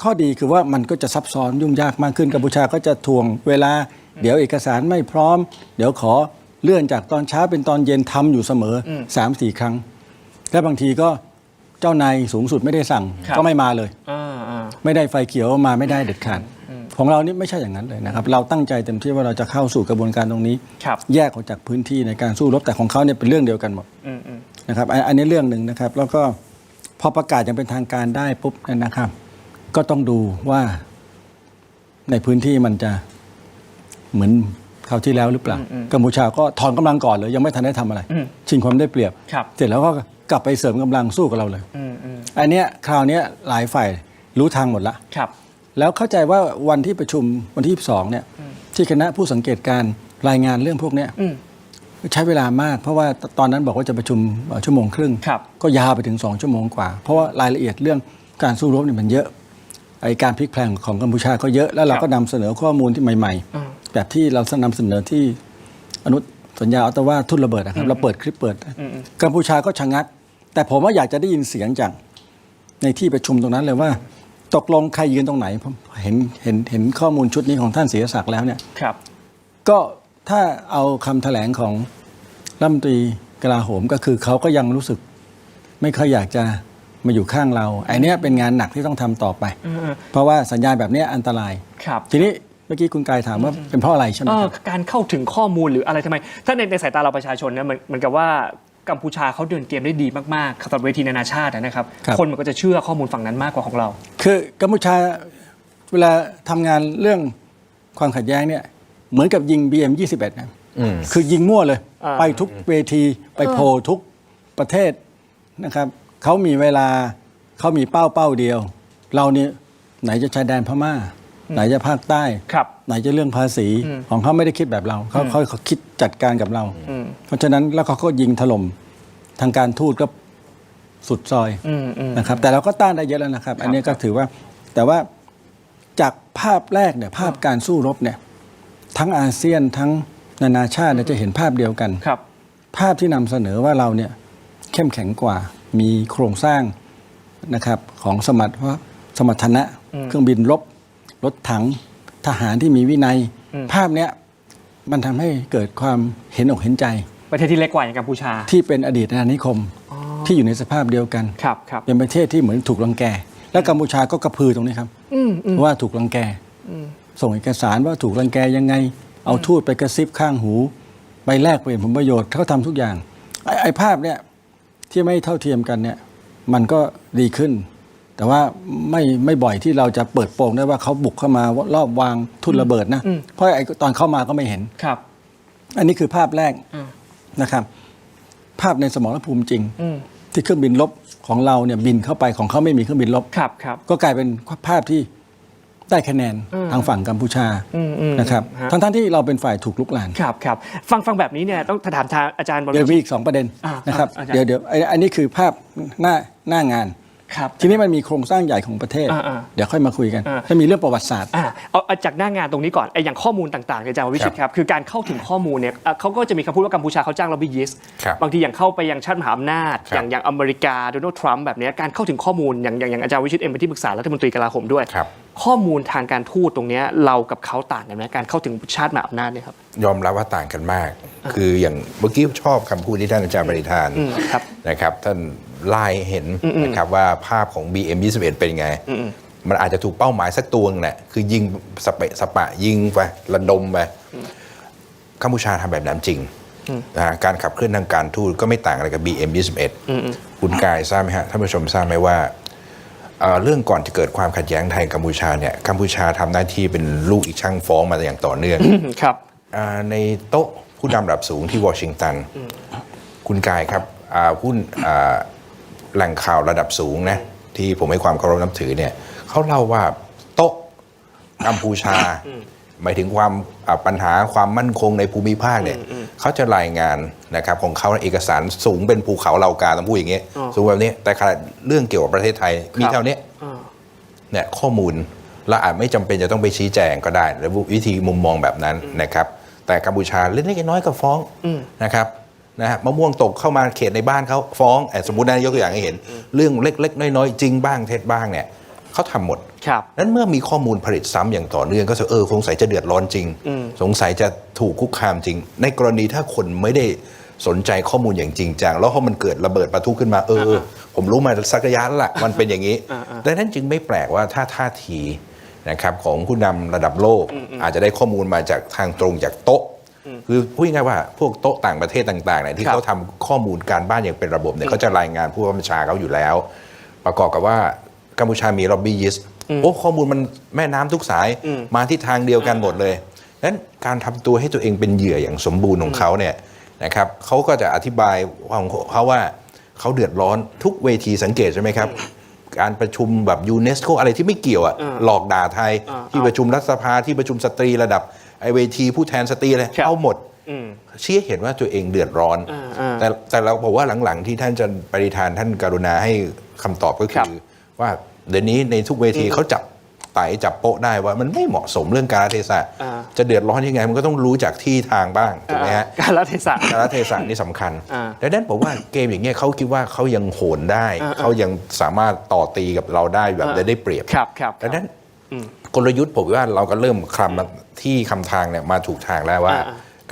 ข้อดีคือว่ามันก็จะซับซ้อนยุ่งยากมากขึ้นกัมพูชาก็จะทวงเวลาเดี๋ยวเอกสารไม่พร้อมเดี๋ยวขอเลื่อนจากตอนเช้าเป็นตอนเย็นทำอยู่เสมอ 3-4 ครั้งและบางทีก็เจ้านายสูงสุดไม่ได้สั่งก็ไม่มาเลยไม่ได้ไฟเขียวมาไม่ได้เด็ดขาดของเรานี่ไม่ใช่อย่างนั้นเลยนะครับเราตั้งใจเต็มที่ว่าเราจะเข้าสู่กระบวนการตรงนี้แยกออกจากพื้นที่ในการสู้รบแต่ของเขาเนี่ยเป็นเรื่องเดียวกันหมดนะครับอันนี้เรื่องหนึ่งนะครับแล้วก็พอประกาศอย่างเป็นทางการได้ปุ๊บนะครับก็ต้องดูว่าในพื้นที่มันจะเหมือนคราวที่แล้วหรือเปล่ากัมพูชาก็ถอนกำลังก่อนเลยยังไม่ทันได้ทำอะไรชิงความได้เปรียบเสร็จแล้วก็กลับไปเสริมกำลังสู้กับเราเลยอันเนี้ยคราวนี้หลายฝ่ายรู้ทางหมดละแล้วเข้าใจว่าวันที่ประชุมวันที่22เนี่ยที่คณะผู้สังเกตการรายงานเรื่องพวกนี้ใช้เวลามากเพราะว่าตอนนั้นบอกว่าจะประชุมชั่วโมงครึ่งก็ยาวไปถึง2 ชั่วโมงกว่าเพราะว่ารายละเอียดเรื่องการสู้รบเนี่ยมันเยอะไอการพลิกแพลงของกัมพูชาก็เยอะแล้วเราก็นำเสนอข้อมูลที่ใหม่ๆแบบที่เรานำเสนอที่อนุสัญญาออตตาวาทุ่นระเบิดนะครับเราเปิดคลิปกัมพูชาก็ชะงักแต่ผมว่าอยากจะได้ยินเสียงจากในที่ประชุมตรงนั้นเลยว่าตกลงใครยืนตรงไหนผมเห็นข้อมูลชุดนี้ของท่านศิริศักดิ์แล้วเนี่ยก็ถ้าเอาคำแถลงของรัฐมนตรีกลาโหมก็คือเขาก็ยังรู้สึกไม่ค่อยอยากจะมาอยู่ข้างเราไอ้นี้เป็นงานหนักที่ต้องทำต่อไปเพราะว่าสัญญาณแบบนี้อันตรายทีนี้เมื่อกี้คุณกายถามว่าเป็นเพราะอะไรใช่ไหมการเข้าถึงข้อมูลหรืออะไรทำไมถ้าในสายตาเราประชาชนเนี่ยเหมือนกับว่ากัมพูชาเขาเดินเกมได้ดีมากๆสำหรับเวทีนานาชาตินะครับคนมันก็จะเชื่อข้อมูลฝั่งนั้นมากกว่าของเราคือกัมพูชาเวลาทำงานเรื่องความขัดแย้งเนี่ยเหมือนกับยิง BM-21 นะคือยิงมั่วเลยไปทุกเวทีไปโผล่ทุกประเทศนะครับ เขามีเวลาเขามีเป้าเดียว เราเนี่ยไหนจะชายแดนพม่า ไหนจะภาคใต้ ครับ ไหนจะเรื่องภาษีของเขาไม่ได้คิดแบบเราเขาคิดจัดการกับเรา เพราะฉะนั้นแล้วเขาก็ยิงถล่มทางการทูตก็สุดซอยนะครับแต่เราก็ต้านได้เยอะแล้วนะครับ อันนี้ก็ถือว่าแต่ว่าจากภาพแรกเนี่ยภาพการสู้รบเนี่ยทั้งอาเซียนทั้งนานาชาติเนี่ยจะเห็นภาพเดียวกัน ครับ ภาพที่นำเสนอว่าเราเนี่ยเข้มแข็งกว่ามีโครงสร้างนะครับของสมรรถนะเครื่องบินรถถังทหารที่มีวินัย ภาพเนี้ยมันทำให้เกิดความเห็นอกเห็นใจ ประเทศที่เล็กกว่าอย่างกัมพูชา ที่เป็นอดีตอาณานิคมที่อยู่ในสภาพเดียวกัน ครับครับ เป็นประเทศที่เหมือนถูกรังแก และกัมพูชาก็กระพือตรงนี้ครับว่าถูกรังแกส่งเอกสารว่าถูกรังแกยังไง เอาทูตไปกระซิบข้างหูไปแลกเปลี่ยนผลประโยชน์เขาทำทุกอย่างไอ้ภาพเนี่ยที่ไม่เท่าเทียมกันเนี่ยมันก็ดีขึ้น แต่ว่าไม่บ่อยที่เราจะเปิดโปงได้ว่าเขาบุกเข้ามารอบวางทุ่นระเบิดนะเพราะไอ้ตอนเข้ามาก็ไม่เห็น ครับ อันนี้คือภาพแรกนะครับ ภาพในสมรภูมิจริงที่เครื่องบินรบของเราเนี่ยบินเข้าไปของเขาไม่มีเครื่องบินรบ ครับครับ ก็กลายเป็นภาพที่ได้คะแนนทางฝั่งกัมพูชานะครับ ฮะ ทั้งที่เราเป็นฝ่ายถูกลุกลาน ครับครับฟังแบบนี้เนี่ยต้องถามทางอาจารย์บร เดี๋ยว ชิ มี ต อีก2ประเด็น อ่า นะครับ อาจารย์ เดี๋ยวอันนี้คือภาพหน้างาน ครับ ทีนี้มันมีโครงสร้างใหญ่ของประเทศ เดี๋ยวค่อยมาคุยกันถ้ามีเรื่องประวัติศาสตร์ เอาจากหน้างานตรงนี้ก่อนไอ้อย่างข้อมูลต่างๆเนี่ยอาจารย์วิชิตครับคือการเข้าถึงข้อมูลเนี่ยเขาก็จะมีคำพูดว่ากัมพูชาเขาจ้างล็อบบี้ยิสต์ ครับ บางทีอย่างเข้าไปยังชาติมหาอำนาจ ครับ อย่างอเมริกาโดนัลด์ทรัมป์แบบเนี้ยการเข้าถึงข้อมูลอย่างอาจารย์วิชิตเองเป็นที่ปรึกษารัฐมนตรีกลาโหมด้วย ครับ ข้อมูลทางการทูตตรงเนี้ยเรากับเขาต่างกันไหมการเข้าถึงชาติมหาอำนาจเนี่ยครับ ยอมรับว่าต่างกันมาก คืออย่างเมื่อกี้ชอบคำพูดที่ท่านอาจารย์ปริธาน ครับ นะครับท่านไล่เห็นนะครับว่าภาพของ BM21 เป็นไง มันอาจจะถูกเป้าหมายสักตัวนึงแหละคือยิงสเปะสปะยิงไประดมไปกัมพูชาทำแบบนั้นจริงนะฮะการขับเคลื่อนทางการทูตก็ไม่ต่างอะไรกับ BM21 คุณกายทราบไหมฮะท่านผู้ชมทราบไหมว่าเรื่องก่อนจะเกิดความขัดแย้งไทยกัมพูชาเนี่ยกัมพูชาทำหน้าที่เป็นลูกอีกช่างฟ้องมาอย่างต่อเนื่อง ครับ ในโต๊ะผู้นำระดับสูงที่วอชิงตันคุณกายครับผู้แหล่งข่าวระดับสูงนะที่ผมให้ความเคารพนับถือเนี่ยเขาเล่าว่าโต๊ะกัมพูชาหมายถึงความปัญหาความมั่นคงในภูมิภาคเนี่ยเขาจะรายงานนะครับของเขาเอกสารสูงเป็นภูเขาเหล่ากาต้องพูดอย่างเงี้ยสูงแบบนี้แต่ขนาดเรื่องเกี่ยวกับประเทศไทยมีเท่านี้เนี่ยข้อมูลเราอาจไม่จำเป็นจะต้องไปชี้แจงก็ได้และวิธีมุมมองแบบนั้นนะครับแต่กัมพูชาเล็กๆน้อยๆก็ฟ้องนะครับนะฮะมะม่วงตกเข้ามาเขตในบ้านเขาฟ้องสมมุตินะยกตัวอย่างให้เห็น เรื่องเล็กๆน้อยๆจริงบ้างเท็จบ้างเนี่ยเขาทำหมด ครับ นั้นเมื่อมีข้อมูลผลิตซ้ำอย่างต่อเนื่องก็จะสงสัยจะเดือดร้อนจริง สงสัยจะถูกคุกคามจริง ในกรณีถ้าคนไม่ได้สนใจข้อมูลอย่างจริงจังแล้วพอมันเกิดระเบิดปะทุขึ้นมาผมรู้มาสักระยะแล้วล่ะมันเป็นอย่างนี้ดังนั้นจึงไม่แปลกว่าถ้าท่าทีนะครับของผู้นำระดับโลกอาจจะได้ข้อมูลมาจากทางตรงจากโต๊ะคือพูดง่ายๆว่าพวกโต๊ะต่างประเทศต่างๆเนี่ยที่เขาทำข้อมูลการบ้านอย่างเป็นระบบเนี่ยเขาจะรายงานผู้บัญชาเขาอยู่แล้ว ประกอบกับว่ากัมพูชามีล็อบบี้ยิสต์ข้อมูลมันแม่น้ำทุกสายมาที่ทางเดียวกันหมดเลยนั้นการทำตัวให้ตัวเองเป็นเหยื่ออย่างสมบูรณ์ของเขาเนี่ยนะครับเขาก็จะอธิบายของเขาว่าเขาเดือดร้อนทุกเวทีสังเกตใช่ไหมครับการประชุมแบบยูเนสโกอะไรที่ไม่เกี่ยวหลอกด่าไทยที่ประชุมรัฐสภาที่ประชุมสตรีระดับไอเวทีผู้แทนสตรีเลยเอาหมดชี้เห็นว่าตัวเองเดือดร้อนแต่เราบอกว่าหลังๆที่ท่านจะปฏิทานท่านกรุณาให้คำตอบก็คือว่าเดี๋ยวนี้ในทุกเวทีเขาจับไต่จับโป๊ะได้ว่ามันไม่เหมาะสมเรื่องกาลเทศะจะเดือดร้อนยังไงมันก็ต้องรู้จากที่ทางบ้างถูกไหมฮะ กาลเทศะ กาลเทศะนี่สำคัญดังนั้นผมว่าเกมอย่างเงี้ยเขาคิดว่าเขายังโหนได้เขายังสามารถต่อตีกับเราได้แบบได้เปรียบ ครับ ดังนั้นกลยุทธ์ผมว่าเราก็เริ่มคลำที่คำทางเนี่ยมาถูกทางแล้วว่า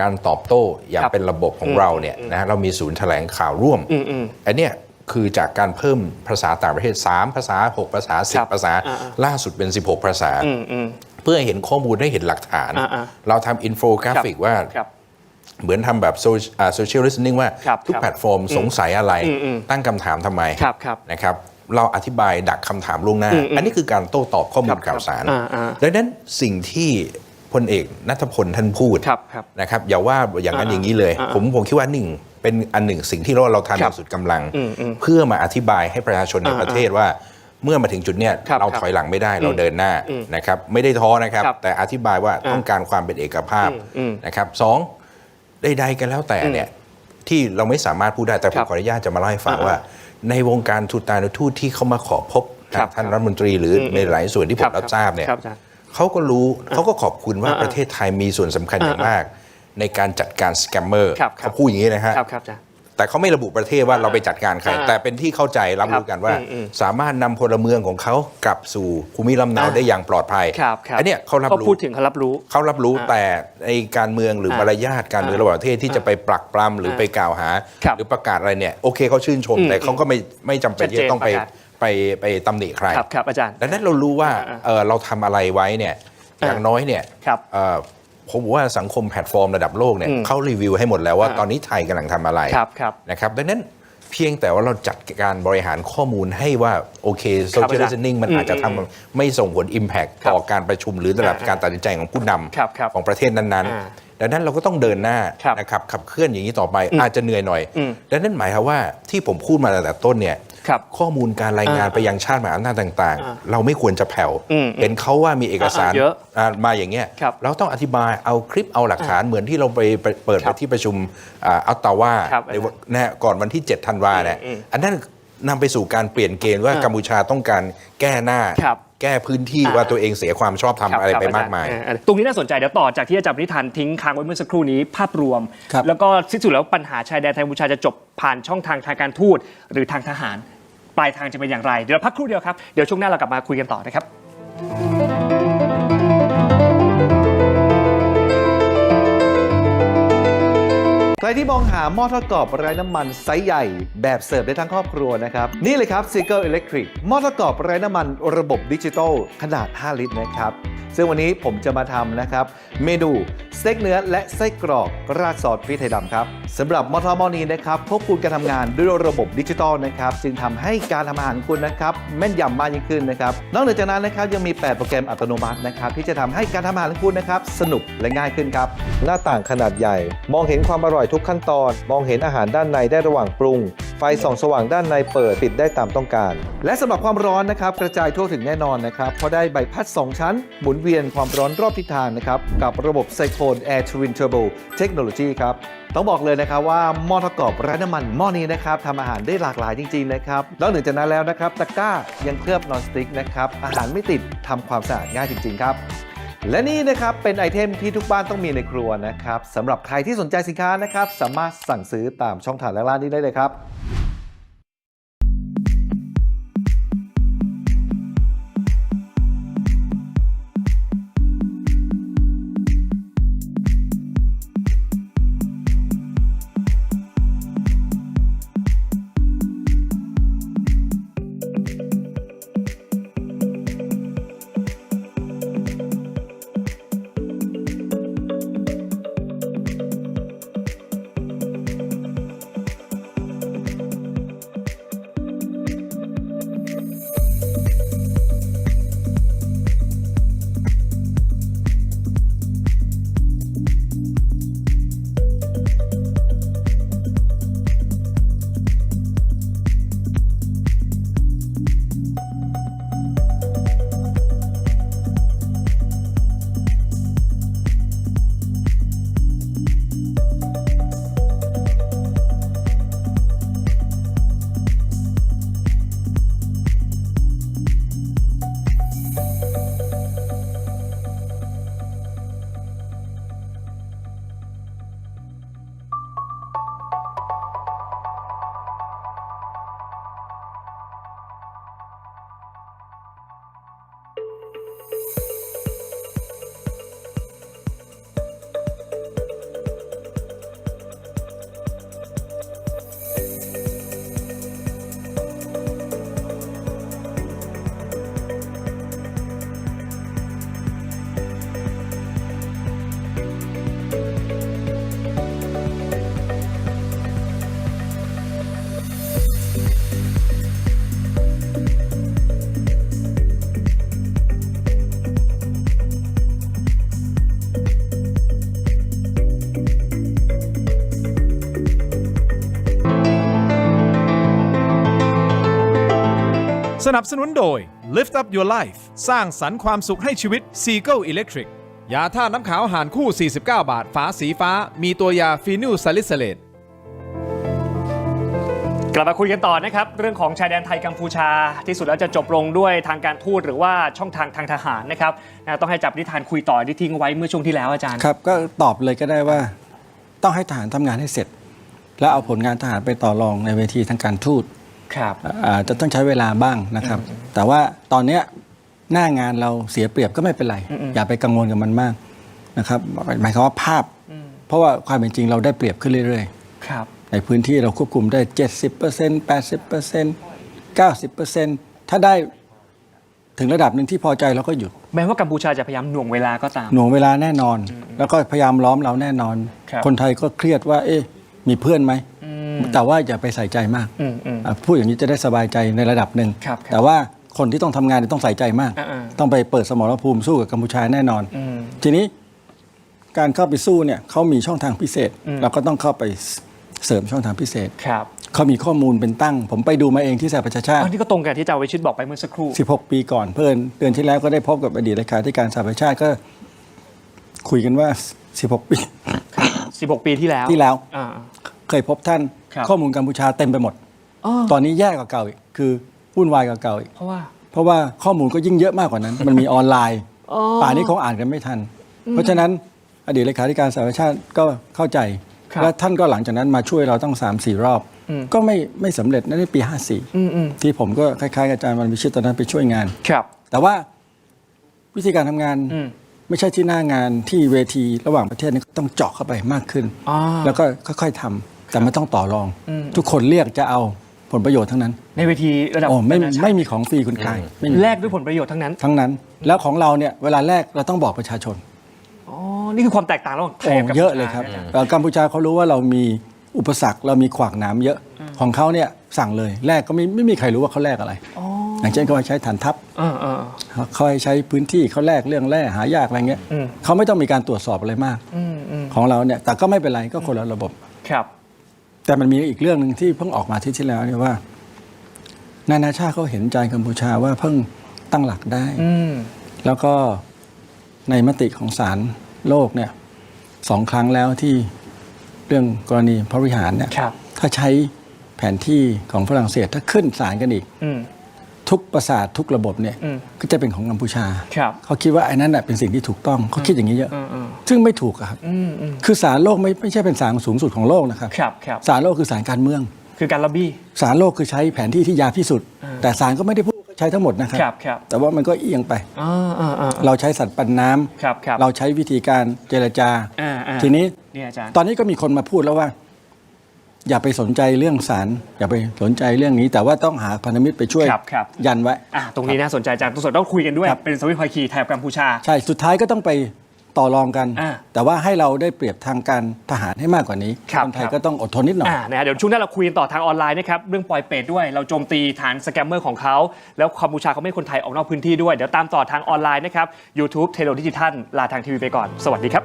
การตอบโต้อย่างเป็นระบบของเราเนี่ยนะเรามีศูนย์แถลงข่าวร่วมอันเนี้ยคือจากการเพิ่มภาษาต่างประเทศ3ภาษา6ภาษา10ภาษาล่าสุดเป็น16ภาษาเพื่อให้เห็นข้อมูลได้เห็นหลักฐานเราทำอินโฟกราฟิกว่าเหมือนทำแบบโซเชียลลิสติ้งว่าทุกแพลตฟอร์มสงสัยอะไรตั้งคำถามทำไมนะครับเราอธิบายดักคำถามล่วงหน้าอันนี้คือการโต้ตอบข้อมูลข่าวสารดังนั้นสิ่งที่ พลเอกณัฐพลท่านพูด ครับ นะครับอย่าว่าอย่างนั้นอย่างนี้เลย ผมคิดว่าหนึ่งเป็นอันหนึ่งสิ่งที่เราทำอย่างสุดกำลัง เพื่อมาอธิบายให้ประชาชนในประเทศว่าเมื่อมาถึงจุดเนี้ยเราถอยหลังไม่ได้เราเดินหน้านะครับไม่ได้ท้อนะครับแต่อธิบายว่าต้องการความเป็นเอกภาพนะครับสองใดๆกันแล้วแต่เนี่ยที่เราไม่สามารถพูดได้แต่ผมขออนุญาตจะมาเล่าให้ฟังว่าในวงการทูตทูตที่เขามาขอพบท่านรัฐมนตรีหรือในหลายส่วนที่ผมรับทราบเนี่ยเขาก็รู้เขาก็ขอบคุณว่าประเทศไทยมีส่วนสำคัญอย่างมากในการจัดการสแกมเมอร์เขาพูดอย่างนี้นะฮะแต่เขาไม่ระบุประเทศว่าเราไปจัดการใครแต่เป็นที่เข้าใจรับรู้กันว่าสามารถนำพลเมืองของเขากลับสู่ภูมิลำเนาได้อย่างปลอดภัยอันเนี้ยเขารับรู้พูดถึงเขารับรู้แต่ในการเมืองหรือมารยาทการเมืองระหว่างประเทศที่จะไปปลักปล้ำหรือไปกล่าวหาหรือประกาศอะไรเนี่ยโอเคเขาชื่นชมแต่เขาก็ไม่จำเป็นที่จะต้องไปตำหนิใครครับอาจารย์ดังนั้นเรารู้ว่าเราทำอะไรไว้เนี่ยอย่างน้อยเนี่ยผมว่าสังคมแพลตฟอร์มระดับโลกเนี่ยเขารีวิวให้หมดแล้วว่าตอนนี้ไทยกำลังทำอะไรนะครับดังนั้นเพียงแต่ว่าเราจัดการบริหารข้อมูลให้ว่าโอเคโซเชียล listening มันอาจจะทำไม่ส่งผล impact ต่อการประชุมหรือระดับการตัดสินใจของผู้นำของประเทศนั้นๆดังนั้นเราก็ต้องเดินหน้านะครับขับเคลื่อนอย่างนี้ต่อไปอาจจะเหนื่อยหน่อยดังนั้นหมายความว่าที่ผมพูดมาตั้งแต่ต้นเนี่ยข้อมูลการรายงานไปยังชาติมหาอำนาจต่างๆเราไม่ควรจะแผ่วเห็นเขาว่ามีเอกสารมาอย่างเงี้ยเราต้องอธิบายเอาคลิปเอาหลักฐานเหมือนที่เราไปเปิดไปที่ประชุมอัตตาวาก่อนวันที่7 ธันวาเนี่ยอันนั้นนำไปสู่การเปลี่ยนเกณฑ์ว่ากัมพูชาต้องการแก้หน้าแก้พื้นที่ว่าตัวเองเสียความชอบธรรมอะไรไปมากมายตรงนี้น่าสนใจเดี๋ยวต่อจากที่อาจารย์ปณิธานทิ้งค้างไว้เมื่อสักครู่นี้ภาพรวมแล้วก็ที่สุดแล้วปัญหาชายแดนไทยกัมพูชาจะจบผ่านช่องทางการทูตหรือทางทหารปลายทางจะเป็นอย่างไรเดี๋ยวพักครู่เดียวครับเดี๋ยวช่วงหน้าเรากลับมาคุยกันต่อนะครับใครที่มองหาหม้อทอดกรอบไร้น้ำมันไซส์ใหญ่แบบเสิร์ฟได้ทั้งครอบครัวนะครับนี่เลยครับ Seagull Electric หม้อทอดกรอบไร้น้ำมันระบบดิจิตอลขนาด5 ลิตรนะครับซึ่งวันนี้ผมจะมาทำนะครับเมนูสเต็กเนื้อและไส้กรอกราดซอสพริกไทยดำครับสำหรับหม้อทอดหม้อนี้นะครับควบคุมการทำงานด้วยระบบดิจิตอลนะครับจึงทำให้การทำอาหารของคุณนะครับแม่นยำมากยิ่งขึ้นนะครับนอกจากนั้นนะครับยังมี8โปรแกรมอัตโนมัตินะครับที่จะทำให้การทำอาหารของคุณนะครับสนุกและง่ายขึ้นครับหน้าต่างขนาดใหญ่มองเห็นความอร่อยทุกขั้นตอนมองเห็นอาหารด้านในได้ระหว่างปรุงไฟส่องสว่างด้านในเปิดปิดได้ตามต้องการและสำหรับความร้อนนะครับกระจายทั่วถึงแน่นอนนะครับเพราะได้ใบพัด2ชั้นหมุนเวียนความร้อนรอบทิศทางนะครับกับระบบไซโคล Air Twin Turbo Technology ครับต้องบอกเลยนะครับว่าหม้อทอดกรอบไร้น้ำมันหม้อนี้นะครับทำอาหารได้หลากหลายจริงๆนะครับนอกจากนั้นแล้วนะครับตะกร้ายังเคลือบนอนสติ๊กนะครับอาหารไม่ติดทำความสะอาดง่ายจริงๆครับและนี่นะครับเป็นไอเทมที่ทุกบ้านต้องมีในครัวนะครับสำหรับใครที่สนใจสินค้านะครับสามารถสั่งซื้อตามช่องทางด้านล่างนี้ได้เลยครับ สนับสนุนโดย Lift Up Your Life สร้างสรรค์ความสุขให้ชีวิต Seagull Electric ยาท่าน้ำขาวหารคู่ 49 บาท ฝาสีฟ้า มีตัวยาฟีนิลซาลิซิเลต กลับมาคุยกันต่อนะครับ เรื่องของชายแดนไทยกัมพูชาที่สุดแล้วจะจบลงด้วยทางการทูตหรือว่าช่องทางทางทหารนะครับต้องให้จับนิทานคุยต่อที่ทิ้งไว้เมื่อช่วงที่แล้วอาจารย์ ครับก็ตอบเลยก็ได้ว่าต้องให้ทหารทำงานให้เสร็จ แล้วเอาผลงานทหารไปต่อรองในเวทีทางการทูต ครับ จะต้องใช้เวลาบ้างนะครับ แต่ว่าตอนเนี้ยหน้างานเราเสียเปรียบก็ไม่เป็นไร อย่าไปกังวลกับมันมากนะครับหมายความว่าภาพ เพราะว่าความเป็นจริงเราได้เปรียบขึ้นเรื่อย ครับ ๆ ในพื้นที่เราควบคุมได้ 70% 80% 90% ถ้าได้ถึงระดับหนึ่งที่พอใจเราก็หยุด แม้ว่ากัมพูชาจะพยายามหน่วงเวลาก็ตาม หน่วงเวลาแน่นอน แล้วก็พยายามล้อมเราแน่นอน ครับ คนไทยก็เครียดว่า เอ๊ะมีเพื่อนไหม แต่ว่าอย่าไปใส่ใจมาก พูดอย่างนี้จะได้สบายใจในระดับหนึ่ง ครับ แต่ว่าคนที่ต้องทำงานต้องใส่ใจมาก ต้องไปเปิดสมรภูมิสู้กับกัมพูชาแน่นอน ทีนี้การเข้าไปสู้เนี่ยเขามีช่องทางพิเศษ เราก็ต้องเข้าไปเสริมช่องทางพิเศษ ครับ เขามีข้อมูลเป็นตั้ง ผมไปดูมาเองที่สหประชาชาติ อันนี้ก็ตรงกับที่อาจารย์วิชิตบอกไปเมื่อสักครู่ 16 ปีก่อนเพื่อนเดือนที่แล้วก็ได้พบกับอดีตเลขาธิการสหประชาชาติก็คุยกันว่า 16 ปี 16 ปีที่แล้ว อ่า เคยพบท่าน ครับ ข้อมูลกัมพูชาเต็มไปหมด ตอนนี้แย่กว่าเก่าอีกคือวุ่นวายกว่าเก่าอีก เพราะว่า เพราะว่าข้อมูลก็ยิ่งเยอะมากกว่านั้น มันมีออนไลน์ ป่านนี้คงอ่านกันไม่ทัน เพราะฉะนั้นอดีตเลขาธิการสหประชาชาติก็เข้าใจ ครับ และท่านก็หลังจากนั้นมาช่วยเราต้อง 3-4 รอบ ก็ไม่สำเร็จนั่นในปี 54 ที่ผมก็คล้ายๆกับอาจารย์วันวิชิตตอนนั้นไปช่วยงาน ครับ แต่ว่าวิธีการทำงานไม่ใช่ที่หน้างานที่เวทีระหว่างประเทศนี่ต้องเจาะเข้าไปมากขึ้น แล้วก็ค่อยๆทำแต่ไม่ต้องต่อรอง ทุกคนเรียกจะเอาผลประโยชน์ทั้งนั้น ในเวทีระดับ โอ้ไม่ นานาชาติ ไม่มีของฟรีคุณกายไม่มี แลกด้วยผลประโยชน์ทั้งนั้น ทั้งนั้น แล้วของเราเนี่ยเวลาแรกเราต้องบอกประชาชน อ๋อ นี่คือความแตกต่างระหว่างไทยกับกัมพูชา เยอะเลยครับกัมพูชาเขารู้ว่าเรามีอุปสรรคเรามีขวากหนามเยอะของเขาเนี่ยสั่งเลยแรกก็ไม่มีใครรู้ว่าเขาแลกอะไรอย่างเช่นเขาใช้ฐานทัพเขาใช้พื้นที่เขาแลกเรื่องแร่หายากอะไรเงี้ยเขาไม่ต้องมีการตรวจสอบอะไรมากของเราเนี่ยแต่ก็ไม่เป็นไรก็คนละระบบ ครับ แต่มันมีอีกเรื่องหนึ่งที่เพิ่งออกมาที่แล้วเนี่ยว่า นานาชาติเขาเห็นใจกัมพูชาว่าเพิ่งตั้งหลักได้แล้วก็ในมติของศาลโลกเนี่ย2 ครั้งแล้วที่เรื่องกรณีพระวิหารเนี่ย ครับ ถ้าใช้แผนที่ของฝรั่งเศสถ้าขึ้นศาลกันอีกทุกประสาททุกระบบเนี่ยก็จะเป็นของกัมพูชา ครับ เขาคิดว่าไอ้นั้นเป็นสิ่งที่ถูกต้องเขาคิดอย่างนี้เยอะซึ่งไม่ถูกอะครับคือศาลโลกไม่ใช่เป็นศาลสูงสุดของโลกนะครับ ครับครับ ศาลโลกคือศาลการเมือง คือการล็อบบี้ ศาลโลกคือใช้แผนที่ที่ยาวที่สุด แต่ศาลก็ไม่ได้พูดใช้ทั้งหมดนะครับ ครับ แต่ว่ามันก็เอียงไป อ่า เราใช้สัตว์ปันน้ำ ครับ เราใช้วิธีการเจรจา ทีนี้ นี่อาจารย์ ตอนนี้ก็มีคนมาพูดแล้วว่า อย่าไปสนใจเรื่องศาลอย่าไปสนใจเรื่องนี้ แต่ว่าต้องหาพันธมิตรไปช่วย ครับ ยันไว้ ตรงนี้น่าสนใจอาจารย์ต้องคุยกันด้วย เป็นสวิตช์พอยคีแถบกัมพูชา ใช่สุดท้ายก็ต้องไปต่อรองกัน อ่า แต่ว่าให้เราได้เปรียบทางการทหารให้มากกว่านี้ ครับ คนไทยก็ต้องอดทนนิดหน่อย เดี๋ยวช่วงหน้าเราคุยกันต่อทางออนไลน์นะครับเรื่องปล่อยเป็ดด้วยเราโจมตีฐานสแกมเมอร์ของเขาแล้วกัมพูชาเขาไม่ให้คนไทยออกนอกพื้นที่ด้วยเดี๋ยวตามต่อทางออนไลน์นะครับ YouTube เทโลดิจิทัลลาทางทีวีไปก่อนสวัสดีครับ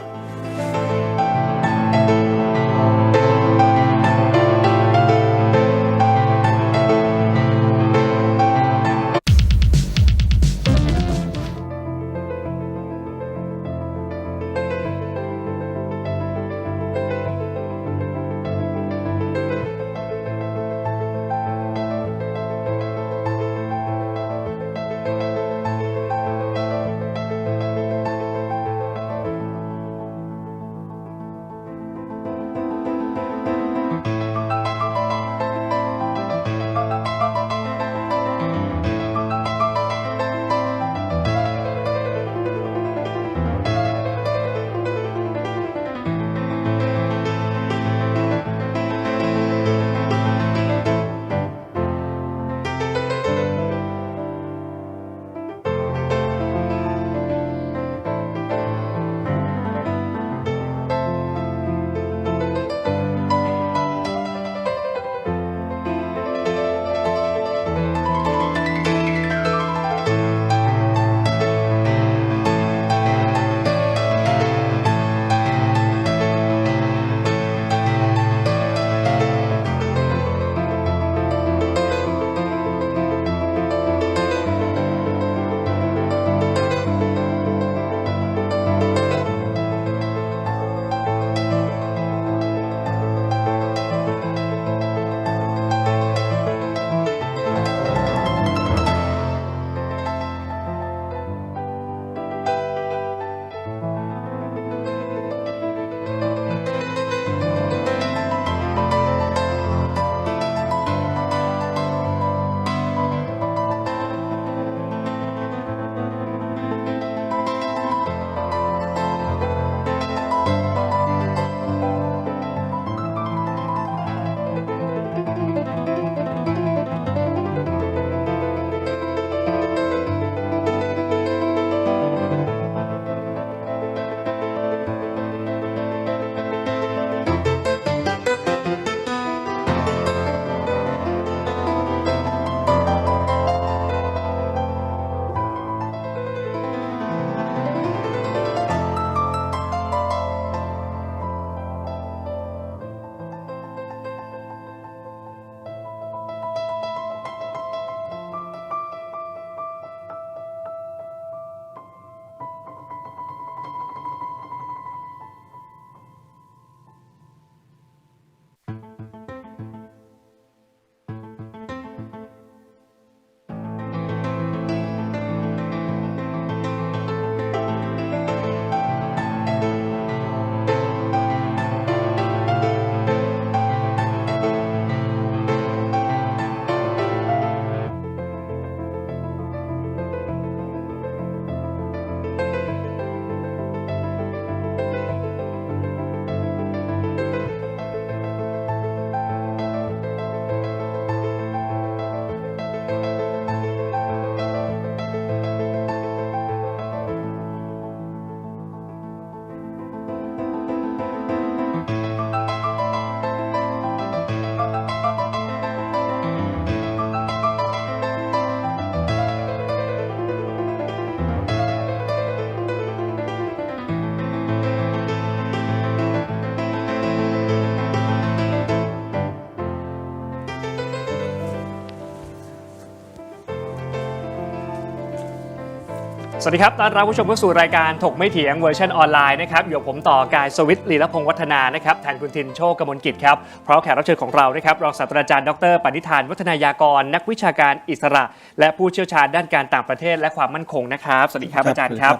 สวัสดีครับต้อนรับผู้ชมเข้าสู่รายการถกไม่เถียงเวอร์ชันออนไลน์นะครับอยู่กับผมต่อกายสวิทย์ลีลพงษ์วัฒนานะครับแทนคุณทินโชคกมลกิจครับเพราะแขกรับเชิญของเรานะครับรองศาสตราจารย์ดรปณิธานวัฒนายากรนักวิชาการอิสระและผู้เชี่ยวชาญด้านการต่างประเทศและความมั่นคงนะครับสวัสดีครับอาจารย์ครับ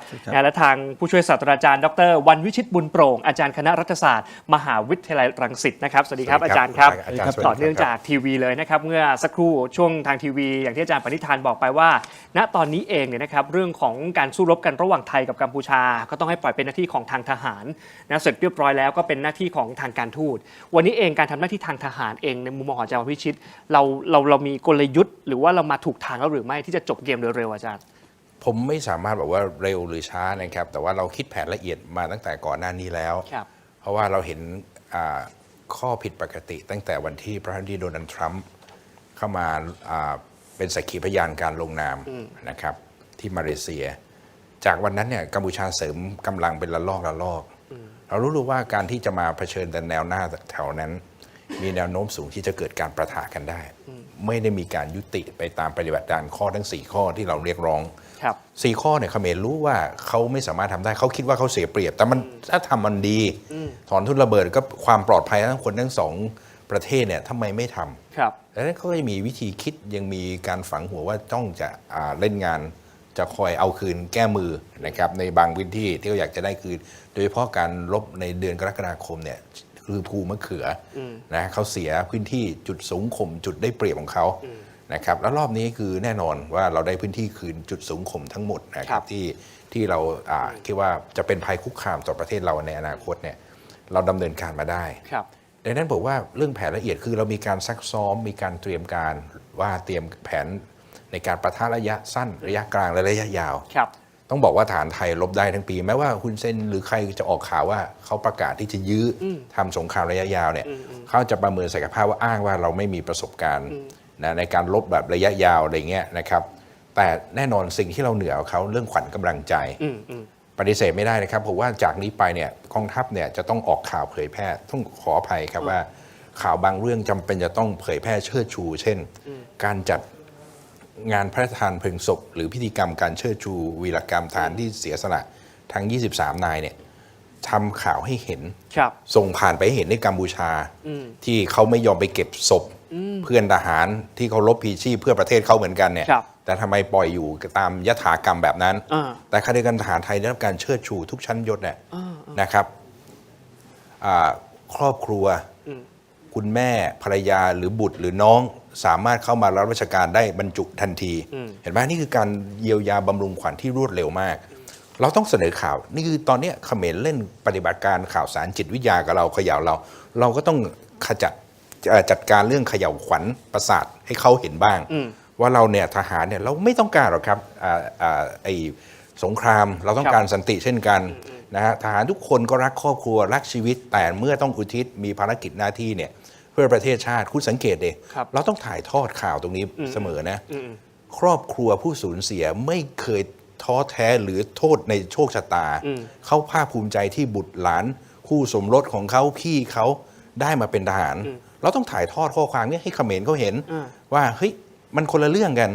และทางผู้ช่วยศาสตราจารย์ดรวันวิชิตบุญโปร่งอาจารย์คณะรัฐศาสตร์มหาวิทยาลัยรังสิตนะครับสวัสดีครับอาจารย์ครับต่อเนื่องจากทีวีเลยนะครับเมื่อสักครู่ช่วงทางทีวีอย่างที่อาจารย์ปณิธานบอกไปว่าณตอนนี้เองเนี่ยนะครับเรื่องของการสู้รบกันระหว่างไทยกับกัมพูชาก็ต้องให้ปล่อยเป็นหน้าที่ของทางทหารนะเสร็จเรียบร้อยแล้วก็เป็นหน้าที่ของทางการทูตวันนี้เองการทำหน้าที่ทางทหารเองในมุมมองของอาจารย์วิชิตเรามีกลยุทธ์หรือว่าเรามาถูกทางแล้วหรือไม่ที่จะจบเกมเร็วๆอาจารย์ผมไม่สามารถบอกว่าเร็วหรือช้านะครับแต่ว่าเราคิดแผนละเอียดมาตั้งแต่ก่อนหน้านี้แล้วเพราะว่าเราเห็นข้อผิดปกติตั้งแต่วันที่ประธานาธิบดีโดนัลด์ทรัมป์เข้ามาเป็นสักขีพยานการลงนามนะครับที่มาเลเซียจากวันนั้นเนี่ยกัมพูชาเสริมกำลังเป็นละลอกเรารู้ว่าการที่จะมาเผชิญแต่แนวหน้าแถวนั้นมีแนวโน้มสูงที่จะเกิดการประทะกันได้ไม่ได้มีการยุติไปตามปฏิบัติการข้อทั้ง4ข้อที่เราเรียกร้อง4ข้อเนี่ยเขมรรู้ว่าเขาไม่สามารถทำได้เขาคิดว่าเขาเสียเปรียบแต่มันถ้าทำมันดีถอนทุนระเบิดก็ความปลอดภัยทั้งคนทั้งสองประเทศเนี่ยทำไมไม่ทำดังนั้นเขาก็จะมีวิธีคิดยังมีการฝังหัวว่าต้องจะเล่นงานจะคอยเอาคืนแก้มือนะครับในบางพื้นที่ที่เขาอยากจะได้คืนโดยเฉพาะการรบในเดือนกรกฎาคมเนี่ยคือภูมะเขือนะเขาเสียพื้นที่จุดสูงข่มจุดได้เปรียบของเขานะครับแล้วรอบนี้คือแน่นอนว่าเราได้พื้นที่คืนจุดสูงข่มทั้งหมดนะครับที่เราคิดว่าจะเป็นภัยคุกคามต่อประเทศเราในอนาคตเนี่ยเราดำเนินการมาได้ดังนั้นผมว่าเรื่องแผนละเอียดคือเรามีการซักซ้อมมีการเตรียมการว่าเตรียมแผนในการปะทะระยะสั้นระยะกลางและระยะยาวต้องบอกว่าฐานไทยรบได้ทั้งปีแม้ว่าคุณเซนหรือใครจะออกข่าวว่าเขาประกาศที่จะยื้อทำสงครามระยะยาวเนี่ยเขาจะประเมินศักยภาพว่าอ้างว่าเราไม่มีประสบการณ์นะในการรบแบบระยะยาวอะไรเงี้ยนะครับแต่แน่นอนสิ่งที่เราเหนือเขาเรื่องขวัญกำลังใจปฏิเสธไม่ได้นะครับผมว่าจากนี้ไปเนี่ยกองทัพเนี่ยจะต้องออกข่าวเผยแพร่ต้องขออภัยครับว่าข่าวบางเรื่องจำเป็นจะต้องเผยแพร่เชิดชูเช่นการจัดงานพระราชทานเพลิงศพหรือพิธีกรรมการเชิดชูวีรกรรมฐานที่เสียสละทั้ง23 นายเนี่ยทำข่าวให้เห็นส่งผ่านไปให้เห็นในกัมพูชาที่เขาไม่ยอมไปเก็บศพเพื่อนทหารที่เขารบพีชีพเพื่อประเทศเขาเหมือนกันเนี่ยแต่ทำไมปล่อยอยู่ตามยถากรรมแบบนั้นแต่ขณะเดียวกันทหารไทยได้รับการเชิดชูทุกชั้นยศเนี่ยนะครับครอบครัวคุณแม่ภรรยาหรือบุตรหรือน้องสามารถเข้ามารับราชการได้บรรจุทันทีเห็นไหมนี่คือการเยียวยาบำรุงขวัญที่รวดเร็วมากเราต้องเสนอข่าวนี่คือตอนนี้เขมรเล่นปฏิบัติการข่าวสารจิตวิทยากับเราเขย่าเราก็ต้องจัดการเรื่องเขย่าขวัญประสาทให้เขาเห็นบ้างว่าเราเนี่ยทหารเนี่ยเราไม่ต้องการหรอกครับไอ้สงครามเราต้องการสันติเช่นกันนะฮะทหารทุกคนก็รักครอบครัวรักชีวิตแต่เมื่อต้องอุทิศมีภารกิจหน้าที่เนี่ยเพื่อประเทศชาติคุณสังเกตดิเราต้องถ่ายทอดข่าวตรงนี้เสมอนะครอบครัวผู้สูญเสียไม่เคยท้อแท้หรือโทษในโชคชะตาเขาภาคภูมิใจที่บุตรหลานคู่สมรสของเขาพี่เขาได้มาเป็นทหารเราต้องถ่ายทอดข้อความนี้ให้เขมรเขาเห็นว่าเฮ้ยมันคนละเรื่องกัน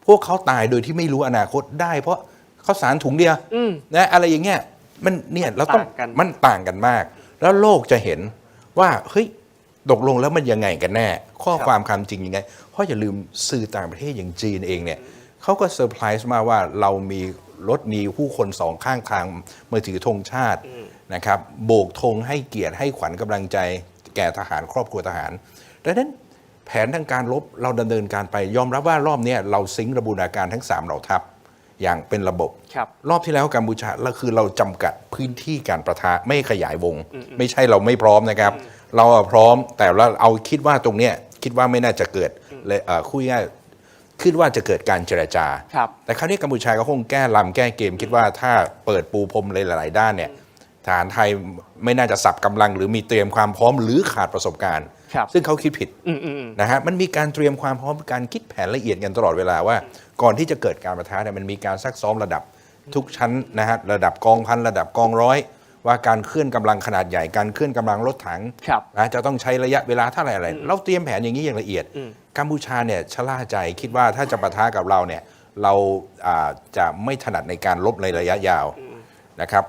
พวกเขาตายโดยที่ไม่รู้อนาคตได้เพราะข้าวสารถุงเดียวนะอะไรอย่างเงี้ยมันเนี่ยเราต้องมันต่างกันมากแล้วโลกจะเห็นว่าเฮ้ยตกลงแล้วมันยังไงกันแน่ข้อความความจริงยังไงเพราะอย่าลืมสื่อต่างประเทศอย่างจีนเองเนี่ยเขาก็เซอร์ไพรส์มาว่าเรามีรถมีผู้คนสองข้างทางมาถือธงชาตินะครับโบกธงให้เกียรติให้ขวัญกำลังใจแก่ทหารครอบครัวทหารดังนั้นแผนทางการรบเราดำเนินการไปยอมรับว่ารอบนี้เราซิงค์ระบูรณาการทั้ง3เหล่าทัพอย่างเป็นระบบรอบที่แล้วกัมพูชาเราคือเราจำกัดพื้นที่การประทะไม่ขยายวงไม่ใช่เราไม่พร้อมนะครับเราพร้อมแต่เราเอาคิดว่าตรงเนี้ยคิดว่าไม่น่าจะเกิดเลยคุยง่ายคิดว่าจะเกิดการเจรจาแต่คราวนี้กัมพูชาก็คงแก้ลำแก้เกมคิดว่าถ้าเปิดปูพรมหลายๆด้านเนี่ยทหารไทยไม่น่าจะสับกำลังหรือมีเตรียมความพร้อมหรือขาดประสบการณ์ซึ่งเขาคิดผิดนะฮะมันมีการเตรียมความพร้อมการคิดแผนละเอียดกันตลอดเวลาว่าก่อนที่จะเกิดการปะทะเนี่ยมันมีการซักซ้อมระดับทุกชั้นนะฮะระดับกองพันระดับกองร้อยว่าการเคลื่อนกำลังขนาดใหญ่การเคลื่อนกำลังรถถังนะจะต้องใช้ระยะเวลาเท่าไหร่อะไรเราเตรียมแผนอย่างนี้อย่างละเอียดกัมพูชาเนี่ยชะล่าใจคิดว่าถ้าจะปะทะกับเราเนี่ย เราจะไม่ถนัดในการลบในระยะยาวนะครับ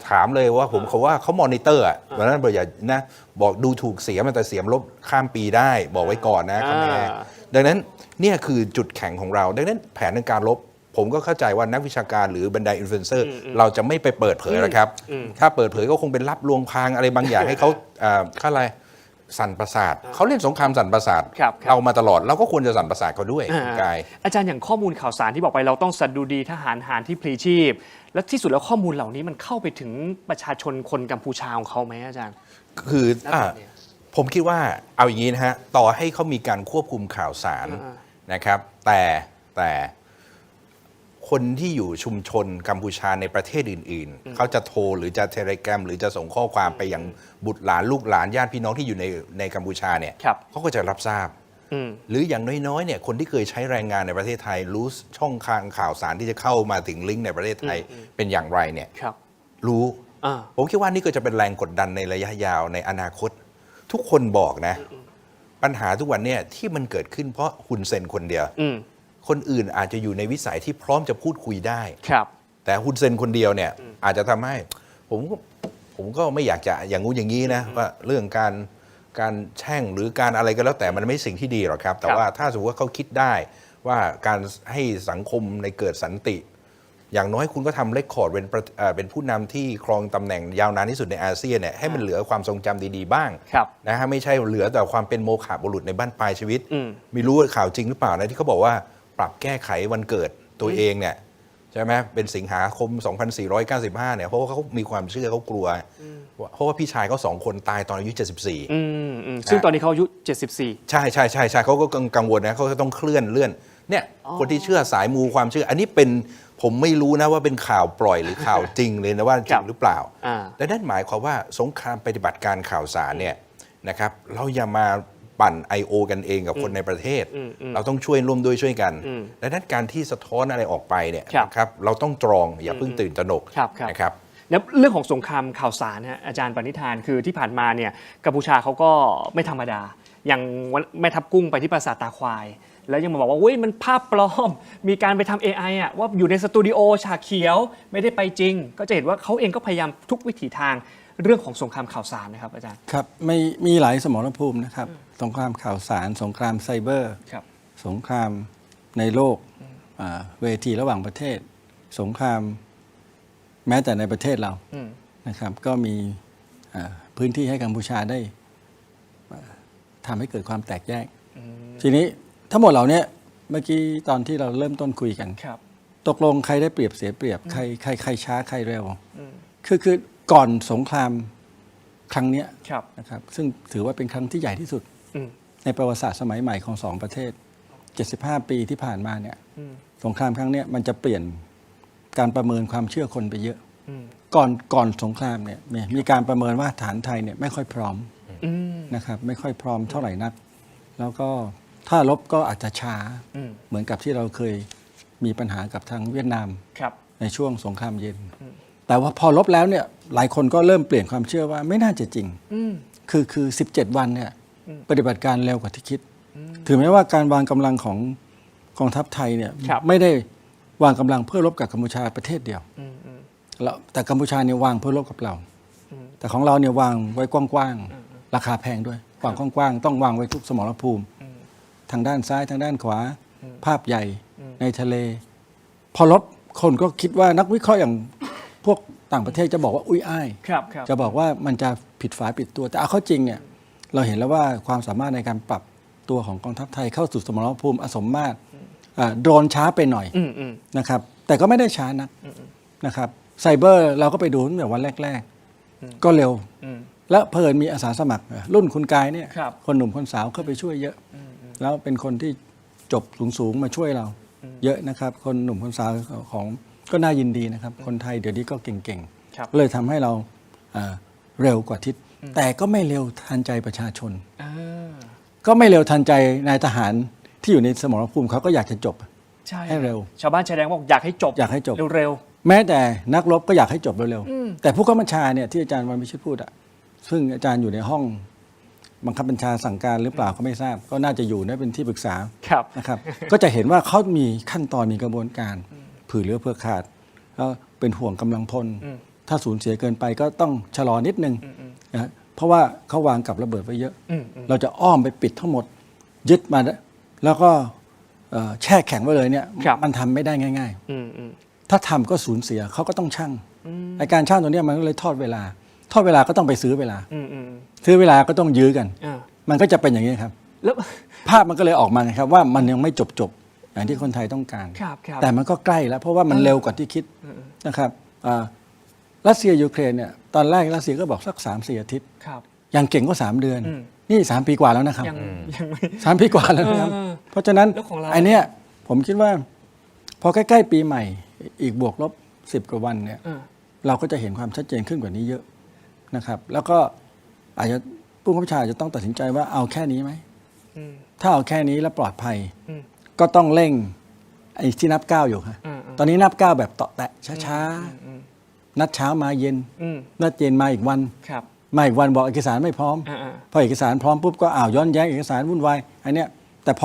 ถามเลยว่าผมเขาว่าเขามอนิเตอร์เพราะฉะนั้นอย่านะบอกดูถูกเสียมันแต่เสียมลบข้ามปีได้บอกไว้ก่อนนะคำนี้ดังนั้นเนี่ยคือจุดแข็งของเราดังนั้นแผนในการลบผมก็เข้าใจว่านักวิชาการหรือบรรดาอินฟลูเอนเซอร์เราจะไม่ไปเปิดเผยแล้วครับถ้าเปิดเผยก็คงเป็นลับลวงพรางอะไรบางอย่างให้เขาอะไรสั่นประสาทเขาเล่นสงครามสั่นประสาทเรามาตลอดเราก็ควรจะสั่นประสาทเขาด้วยกายอาจารย์อย่างข้อมูลข่าวสารที่บอกไปเราต้องสัตดูดีทหารหารที่พลีชีพและที่สุดแล้วข้อมูลเหล่านี้มันเข้าไปถึงประชาชนคนกัมพูชาของเขาไหมอาจารย์คือผมคิดว่าเอาอย่างนี้นะฮะต่อให้เขามีการควบคุมข่าวสารนะครับแต่คนที่อยู่ชุมชนกัมพูชาในประเทศอื่นๆเขาจะโทรหรือจะเทเลแกรมหรือจะส่งข้อความไปยังบุตรหลานลูกหลานญาติพี่น้องที่อยู่ในกัมพูชาเนี่ยเขาก็จะรับทราบหรืออย่างน้อยๆเนี่ยคนที่เคยใช้แรงงานในประเทศไทยรู้ช่องทางข่าวสารที่จะเข้ามาถึงลิงก์ในประเทศไทยเป็นอย่างไรเนี่ยรู้ผมคิดว่านี่ก็จะเป็นแรงกดดันในระยะยาวในอนาคตทุกคนบอกนะปัญหาทุกวันเนี่ยที่มันเกิดขึ้นเพราะฮุนเซนคนเดียวคนอื่นอาจจะอยู่ในวิสัยที่พร้อมจะพูดคุยได้แต่ฮุนเซนคนเดียวเนี่ยอาจจะทำให้ผมก็ไม่อยากจะอย่างงู้นอย่างนี้นะว่าเรื่องการแช่งหรือการอะไรก็แล้วแต่มันไม่สิ่งที่ดีหรอกครับแต่ว่าถ้าสมมติว่าเขาคิดได้ว่าการให้สังคมในเกิดสันติอย่างน้อยคุณก็ทำเรคคอร์ดเป็นผู้นำที่ครองตำแหน่งยาวนานที่สุดในอาเซียนเนี่ยให้มันเหลือความทรงจำดีๆบ้างนะฮะไม่ใช่เหลือแต่ความเป็นโมฆะบุรุษในบ้านปลายชีวิตไม่รู้ว่าข่าวจริงหรือเปล่านะที่เขาบอกว่าปรับแก้ไขวันเกิดตัวเองเนี่ยใช่ไหมเป็นสิงหาคม 2495 เนี่ยเพราะว่าเขามีความเชื่อเขากลัวเพราะว่าพี่ชายเขา2 คนตายตอนอายุ 74ซึ่งตอนนี้เขาอายุ 74ใช่เขาก็กังวลนะเขาจะต้องเคลื่อนเลื่อนเนี่ยคนที่เชื่อสายมูความเชื่ออันนี้เป็นผมไม่รู้นะว่าเป็นข่าวปล่อยหรือข่าวจริงเลยนะว่าจริงหรือเปล่าแต่นั่นหมายความว่าสงครามปฏิบัติการข่าวสารเนี่ยนะครับเราอย่ามาปั่น I.O. กันเองกับคนในประเทศเราต้องช่วยร่วมด้วยช่วยกันดังนั้นการที่สะท้อนอะไรออกไปเนี่ยนะครับเราต้องตรองอย่าเพิ่งตื่นตระหนกนะครับแล้วเรื่องของสงครามข่าวสารฮะอาจารย์ปณิธานคือที่ผ่านมาเนี่ยกัมพูชาเขาก็ไม่ธรรมดาอย่างแม่ทัพกุ้งไปที่ปราสาทตาควายแล้วยังมาบอกว่าเว้ยมันภาพปลอมมีการไปทำ AI อ่ะว่าอยู่ในสตูดิโอฉากเขียวไม่ได้ไปจริงก็จะเห็นว่าเขาเองก็พยายามทุกวิถีทางเรื่องของสงครามข่าวสารนะครับอาจารย์ครับไม่มีหลายสมรภูมินะครับสงครามข่าวสารสงครามไซเบอร์สงครามในโลกเวทีระหว่างประเทศสงครามแม้แต่ในประเทศเรานะครับก็มีพื้นที่ให้กัมพูชาได้ทำให้เกิดความแตกแยกทีนี้ทั้งหมดเหล่านี้เมื่อกี้ตอนที่เราเริ่มต้นคุยกันตกลงใครได้เปรียบเสียเปรียบใครช้าใครเร็วคือก่อนสงครามครั้งนี้นะครับซึ่งถือว่าเป็นครั้งที่ใหญ่ที่สุดในประวัติศาสตร์สมัยใหม่ของ2 ประเทศ75 ปีที่ผ่านมาเนี่ยสงครามครั้งนี้มันจะเปลี่ยนการประเมินความเชื่อคนไปเยอะก่อนสงครามเนี่ยมีการประเมินว่าฐานไทยเนี่ยไม่ค่อยพร้อมนะครับไม่ค่อยพร้อมเท่าไหร่นักแล้วก็ถ้ารบก็อาจจะช้าเหมือนกับที่เราเคยมีปัญหากับทางเวียดนามในช่วงสงครามเย็นแต่ว่าพอรบแล้วเนี่ยหลายคนก็เริ่มเปลี่ยนความเชื่อว่าไม่น่าจะจริงคือ17 วันเนี่ยปฏิบัติการเร็วกว่าที่คิดถึงแม้ว่าการวางกำลังของกองทัพไทยเนี่ยไม่ได้วางกำลังเพื่อรบกับกัมพูชาประเทศเดียวแต่กัมพูชาเนี่ยวางเพื่อรบกับเราแต่ของเราเนี่ยวางไว้กว้างๆราคาแพงด้วยวางกว้างๆต้องวางไว้ทุกสมรภูมิทางด้านซ้ายทางด้านขวาภาพใหญ่ในทะเลพอรบคนก็คิดว่านักวิเคราะห์อย่างพวกต่างประเทศจะบอกว่าอุ้ยอ้ายจะบอกว่ามันจะผิดฝาผิดตัวแต่เอาเข้าจริงเนี่ยเราเห็นแล้วว่าความสามารถในการปรับตัวของกองทัพไทยเข้าสู่สมรภูมิอสมมาตรโดรนช้าไปหน่อยนะครับแต่ก็ไม่ได้ช้านักนะครับไซเบอร์เราก็ไปดูตั้งแต่วันแรกๆก็เร็วแล้วเพลินมีอาสาสมัครรุ่นคุณกายเนี่ยคนหนุ่มคนสาวเข้าไปช่วยเยอะแล้วเป็นคนที่จบสูงๆมาช่วยเราเยอะนะครับคนหนุ่มคนสาวของก็น่ายินดีนะครับคนไทยเดี๋ยวนี้ก็เก่งๆเลยทำให้เราเร็วกว่าทิศแต่ก็ไม่เร็วทันใจประชาชนก็ไม่เร็วทันใจนายทหารที่อยู่ในสมรภูมิเขาก็อยากจะจบให้เร็วชาวบ้านชายแดนบอกอยากให้จบเร็วแม้แต่นักรบก็อยากให้จบเร็วๆแต่ผู้ข้าราชการเนี่ยที่อาจารย์วันวิชิตพูดซึ่งอาจารย์อยู่ในห้อง บังคับบัญชาสั่งการหรือเปล่าก็ไม่ทราบ ก็น่าจะอยู่นะเป็นที่ปรึกษา ครับ นะครับ ก็จะเห็นว่าเขามีขั้นตอนมีกระบวนการเผื่อเหลือเผื่อขาดแล้วเป็นห่วงกำลังพล ถ้าสูญเสียเกินไปก็ต้องชะลอนิดนึงนะเพราะว่าเขาวางกับระเบิดไว้เยอะ เราจะอ้อมไปปิดทั้งหมด ยึดมาแล้วก็แช่แข็งไว้เลยเนี่ย ครับ มันทำไม่ได้ง่าย อืมอืม ๆ ถ้าทำก็สูญเสียเขาก็ต้องชั่งไอการชั่งตัวเนี้ยมันก็เลยทอดเวลาก็ต้องไปซื้อเวลา อืมอืม ซื้อเวลาก็ต้องยื้อกัน อ่า มันก็จะเป็นอย่างนี้ครับ แล้ว ภาพมันก็เลยออกมาไงครับว่ามันยังไม่จบอย่างที่คนไทยต้องการ ครับ แต่มันก็ใกล้แล้วเพราะว่ามันเร็วกว่าที่คิดนะครับรัสเซียยูเครนเนี่ยตอนแรกรัสเซียก็บอกสัก 3-4 อาทิตย์ ครับ อย่างเก่งก็ 3 เดือน อืม นี่ 3 ปีกว่าแล้วนะครับ ยังไม่ 3 ปีกว่าแล้วนะครับ เพราะฉะนั้น แล้วของเรา ไอเนี้ยผมคิดว่าพอใกล้ๆปีใหม่อีกบวกลบ 10 กว่าวันเนี่ย อ่า เราก็จะเห็นความชัดเจนขึ้นกว่านี้เยอะนะครับ แล้วก็อาจจะผู้บังคับบัญชาจะต้องตัดสินใจว่าเอาแค่นี้ไหม อืม ถ้าเอาแค่นี้แล้วปลอดภัย อืม ก็ต้องเร่งไอ้ที่นับก้าวอยู่ครับ อืม ตอนนี้นับก้าวแบบเตาะแตะช้า อืม ๆนัดเช้ามาเย็น อืม นัดเย็นมาอีกวัน ครับ มาอีกวันบอกเอกสารไม่พร้อม อ่า พอเอกสารพร้อมปุ๊บก็ย้อนแย้งเอกสารวุ่นวายอันเนี้ยแต่พ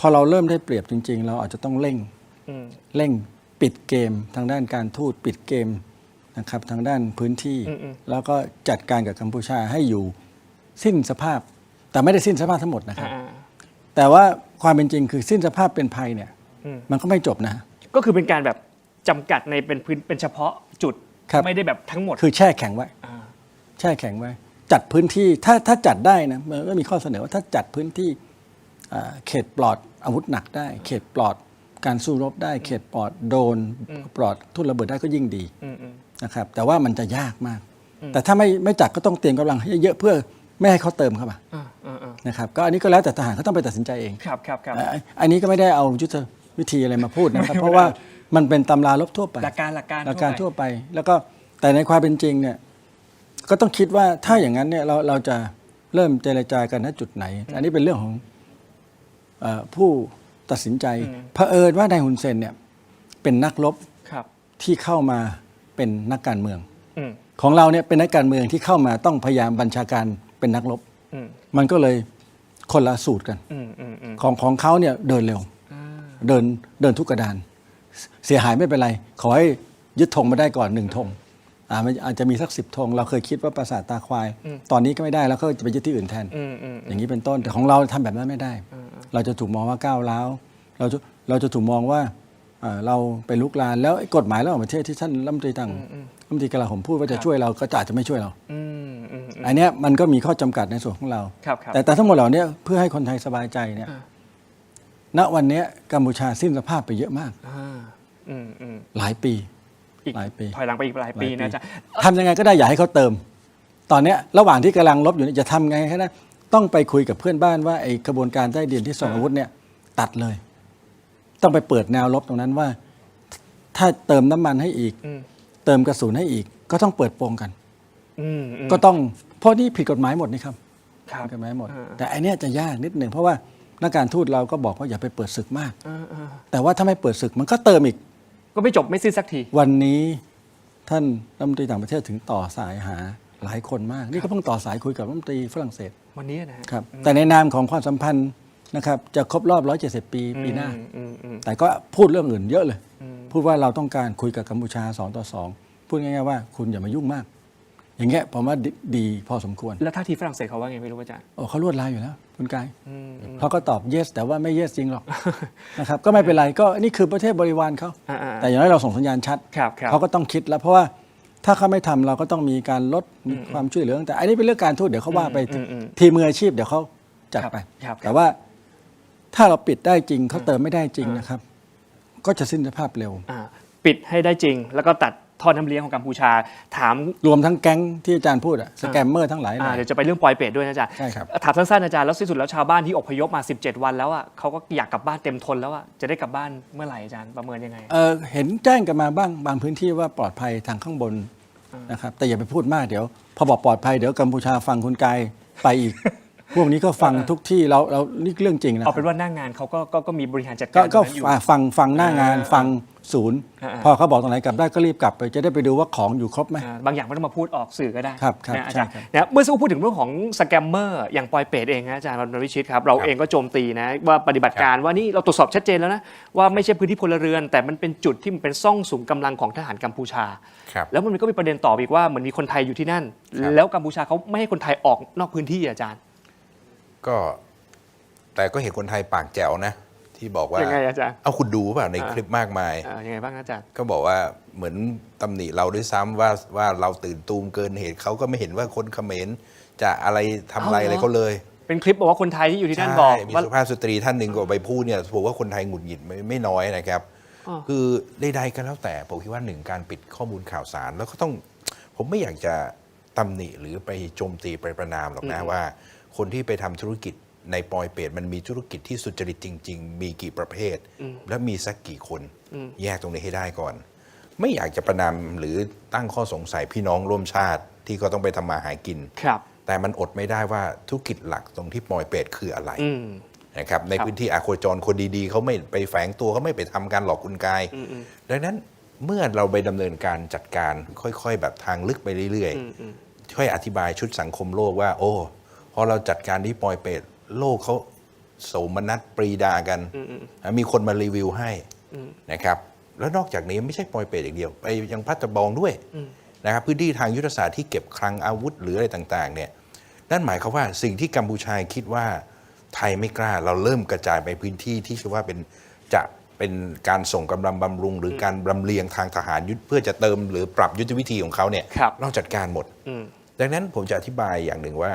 อเราเริ่มได้เปรียบจริง ๆ เราอาจจะต้องเร่งปิดเกมทางด้านการทูตปิดเกมนะครับทางด้านพื้นที่ แล้วก็จัดการกับกัมพูชาให้อยู่สิ้นสภาพ แต่ไม่ได้สิ้นสภาพทั้งหมดนะครับ แต่ว่าความเป็นจริงคือสิ้นสภาพเป็นภัยเนี่ยมันก็ไม่จบนะ ก็คือเป็นการแบบจำกัดในเป็นเฉพาะจุด ครับ ไม่ได้แบบทั้งหมด คือแช่แข็งไว้ า แช่แข็งไว้ จัดพื้นที่ถ้าจัดได้นะมันก็มีข้อเสนอว่าถ้าจัดพื้นที่เขตปลอดอาวุธหนักได้ เขตปลอดการสู้รบได้ เขตปลอดโดรนปลอดทุ่นระเบิดได้ก็ยิ่งดีนะครับแต่ว่ามันจะยากมาก แต่ถ้าไม่จัดก็ต้องเตรียมกำลังให้เยอะเพื่อไม่ให้เขาเติมเข้ามานะครับก็อันนี้ก็แล้วแต่ทหารเขาต้องไปตัดสินใจเอง ครับครับครับ อันนี้ก็ไม่ได้เอายุทธวิธีอะไรมาพูดนะครับ เพราะว่ามันเป็นตำรารบทั่วไป หลักการ หลักการทั่วไป แล้วก็แต่ในความเป็นจริงเนี่ยก็ต้องคิดว่าถ้าอย่างนั้นเนี่ยเราจะเริ่มเจรจากันณจุดไหน อันนี้เป็นเรื่องของผู้ตัดสินใจเผอิญว่านายฮุนเซนเนี่ยเป็นนักรบ ครับ ที่เข้ามาเป็นนักการเมือง อืม ของเราเนี่ยเป็นนักการเมืองที่เข้ามาต้องพยายามบัญชาการเป็นนักรบ อืม มันก็เลยคนละสูตรกัน อืมอืมอืม ของเขาเนี่ยเดินเร็วเดินทุกกระดาน เสียหายไม่เป็นไร ขอให้ยึดธงมาได้ก่อน1 ธงมันอาจจะมีสัก10 ธง เราเคยคิดว่าปราสาทตาควาย ตอนนี้ก็ไม่ได้แล้วก็จะไปยึดที่อื่นแทน อย่างนี้เป็นต้น แต่ของเราทำแบบนั้นไม่ได้ เราจะถูกมองว่าก้าวร้าวเราจะถูกมองว่าเราไปลุกลานแล้วไอ้กฎหมายระหว่างประเทศที่ท่านรัฐมนตรีต่างรัฐมนตรีกลาโหมพูดว่าจะช่วยเราก็อาจจะไม่ช่วยเรา อันเนี้ยมันก็มีข้อจำกัดในส่วนของเรา ครับ แต่ทั้งหมดเหล่านี้เพื่อให้คนไทยสบายใจเนี่ยณวันเนี้ยกัมพูชาสิ้นสภาพไปเยอะมาก หลายปี อีก หลายปี ถอยหลังไปอีกหลายปีนะจ๊ะ ทำยังไงก็ได้อย่าให้เขาเติม ตอนเนี้ยระหว่างที่กำลังลบอยู่เนี่ยจะทำไงให้ได้ต้องไปคุยกับเพื่อนบ้านว่าไอ้กระบวนการใต้ดินที่ส่งอาวุธเนี่ยตัดเลย ต้องไปเปิดแนวรบตรงนั้นว่า ถ้าเติมน้ำมันให้อีก เติมกระสุนให้อีก ก็ต้องเปิดโปงกัน ก็ต้องเพราะนี่ผิดกฎหมายหมดนี่ครับ ครับ ผิดกฎหมายหมด แต่อันเนี้ยจะยากนิดหนึ่งเพราะว่านักการทูตเราก็บอกว่าอย่าไปเปิดศึกมาก แต่ว่าถ้าไม่เปิดศึกมันก็เติมอีก ก็ไม่จบไม่สิ้นสักที วันนี้ท่านรัฐมนตรีต่างประเทศถึงต่อสายหาหลายคนมาก นี่ก็เพิ่งต่อสายคุยกับรัฐมนตรีฝรั่งเศส วันนี้นะฮะ ครับแต่ในนามของความสัมพันธ์นะครับจะครบรอบ 170 ปีหน้า แต่ก็พูดเรื่องอื่นเยอะเลย พูดว่าเราต้องการคุยกับกัมพูชา2 ต่อ 2 พูดง่ายๆว่าคุณอย่ามายุ่งมาก อย่างเงี้ยผมว่าดีพอสมควร แล้วท่าทีฝรั่งเศสเขาว่าไงไม่รู้อาจารย์ โอ้เขาลวดลายอยู่แล้วคุณกายเขาก็ตอบ yes แต่ว่าไม่ yes จริงหรอก นะครับก็ไม่เป็นไรก็นี่คือประเทศบริวารเขา แต่อย่างน้อยเราส่งสัญญาณชัด ครับ เขาก็ต้องคิดแล้วเพราะว่าถ้าเขาไม่ทำเราก็ต้องมีการลดมีความช่วยเหลือแต่อันนี้เป็นเรื่องการทูตเดี๋ยวเขาว่าไปทีมมืออาชีพเดี๋ยวเขาจัดไป ครับ แต่ว่าถ้าเราปิดได้จริงเขาเติมไม่ได้จริงนะครับ ก็จะสิ้นสภาพเร็ว ปิดให้ได้จริง แล้วก็ตัดท่อน้ำเลี้ยงของกัมพูชาถาม รวมทั้งแก๊งที่อาจารย์พูดอะสแกมเมอร์ทั้งหลายแหล่ เดี๋ยวจะไปเรื่องปลอยเป็ดด้วยนะอาจารย์ ใช่ครับ ถามสั้นๆอาจารย์แล้วที่สุดแล้วชาวบ้านที่อพยพมา 17 วันแล้วอ่ะเขาก็อยากกลับบ้านเต็มทนแล้วอ่ะจะได้กลับบ้านเมื่อไหร่อาจารย์ประเมินยังไง เห็นแจ้งกันมาบ้างบางพื้นที่ว่าปลอดภัยทางข้างบนนะครับแต่อย่าไปพูดมากเดี๋ยวพอบอกปลอดภัยเดี๋ยวกัมพูชาฟังคุณกายไปอีก พวกนี้ก็ฟังทุกที่เรานี่เรื่องจริงนะ เอาเป็นว่าหน้างานเขาก็มีบริหารจัดการตร ก็ งนั้นอยู่ ฟังหน้างานฟังศูนย์ พอเขาบอกตรงไหนกลับได้ก็รีบกลับไปจะได้ไปดูว่าของอยู่ครบไหม บางอย่างไม่ต้องมาพูดออกสื่อก็ได้ ครับ นะอา ใช่ จารย์ ครับ นะเมื่อสักครู่พูดถึงเรื่องของสแกมเมอร์อย่างปอยเปรตเองนะอาจารย์รณวิชิตครับเราเองก็โจมตีนะว่าปฏิบัติการว่านี่เราตรวจสอบชัดเจนแล้วนะว่าไม่ใช่พื้นที่พลเรือน แต่มันเป็นจุดที่มันเป็นซ่องสุมกำลังของทหารกัมพูชา ครับ แล้วมันก็มีประเด็นต่ออีกว่าเหมือนมีคนไทยอยู่ที่นั่น ครับ แล้วกัมพูชาเขาไม่ให้คนไทยออกนอกพื้นที่อาจารย์ ก็แต่ก็เห็นคนไทยปากแจ๋วนะที่บอกว่า ยังไงอาจารย์ เอาคุณดูเปล่าในคลิปมากมาย ยังไงบ้างอาจารย์ ก็บอกว่าเหมือนตำหนิเราด้วยซ้ำว่าเราตื่นตูมเกินเหตุเขาก็ไม่เห็นว่าคนเขมรจะอะไรทำอะไร เอาเหรอ อะไรเขาเลย เป็นคลิปบอกว่าคนไทยที่อยู่ที่นั่นบอก ใช่มี ว่า สุภาพสตรีท่านหนึ่งก็ไปพูดเนี่ยผมว่าคนไทยหงุดหงิดไม่น้อยนะครับ อ๋อ คือใดๆก็แล้วแต่ผมคิดว่าหนึ่งการปิดข้อมูลข่าวสาร แล้วก็ต้องผมไม่อยากจะตำหนิหรือไปโจมตีไปประนามหรอกนะว่า คนที่ไปทำธุรกิจในปอยเปรตมันมีธุรกิจที่สุจริตจริง ๆ มีกี่ประเภท และมีสักกี่คนแยกตรงนี้ให้ได้ก่อน ไม่อยากจะประนามหรือตั้งข้อสงสัยพี่น้องร่วมชาติที่ก็ต้องไปทำมาหากิน ครับ แต่มันอดไม่ได้ว่าธุรกิจหลักตรงที่ปอยเปรตคืออะไร อืม นะครับใน ครับ พื้นที่อาโคจรคนดีๆเขาไม่ไปแฝงตัวเขาไม่ไปทำการหลอกกุลกาย ดังนั้นเมื่อเราไปดำเนินการจัดการค่อยๆ แบบทางลึกไปเรื่อยๆค่อยอธิบายชุดสังคมโลกว่า โอ้พอเราจัดการที่ปอยเปรตโลกเขาโสมนัสปรีดากันมีคนมารีวิวให้นะครับแล้วนอกจากนี้ไม่ใช่ปอยเปรตอย่างเดียวไปยังพัทบองด้วยนะครับพื้นที่ทางยุทธศาสตร์ที่เก็บคลังอาวุธหรืออะไรต่างๆเนี่ยนั่นหมายความว่าสิ่งที่กัมพูชาคิดว่าไทยไม่กล้าเราเริ่มกระจายไปพื้นที่ที่คิดว่าจะเป็นการส่งกำลังบำรุง หรือการรำเลียงทางทหารยุทธเพื่อจะเติมหรือปรับยุทธวิธีของเขาเนี่ย ครับ เราจัดการหมด ดังนั้นผมจะอธิบายอย่างหนึ่งว่า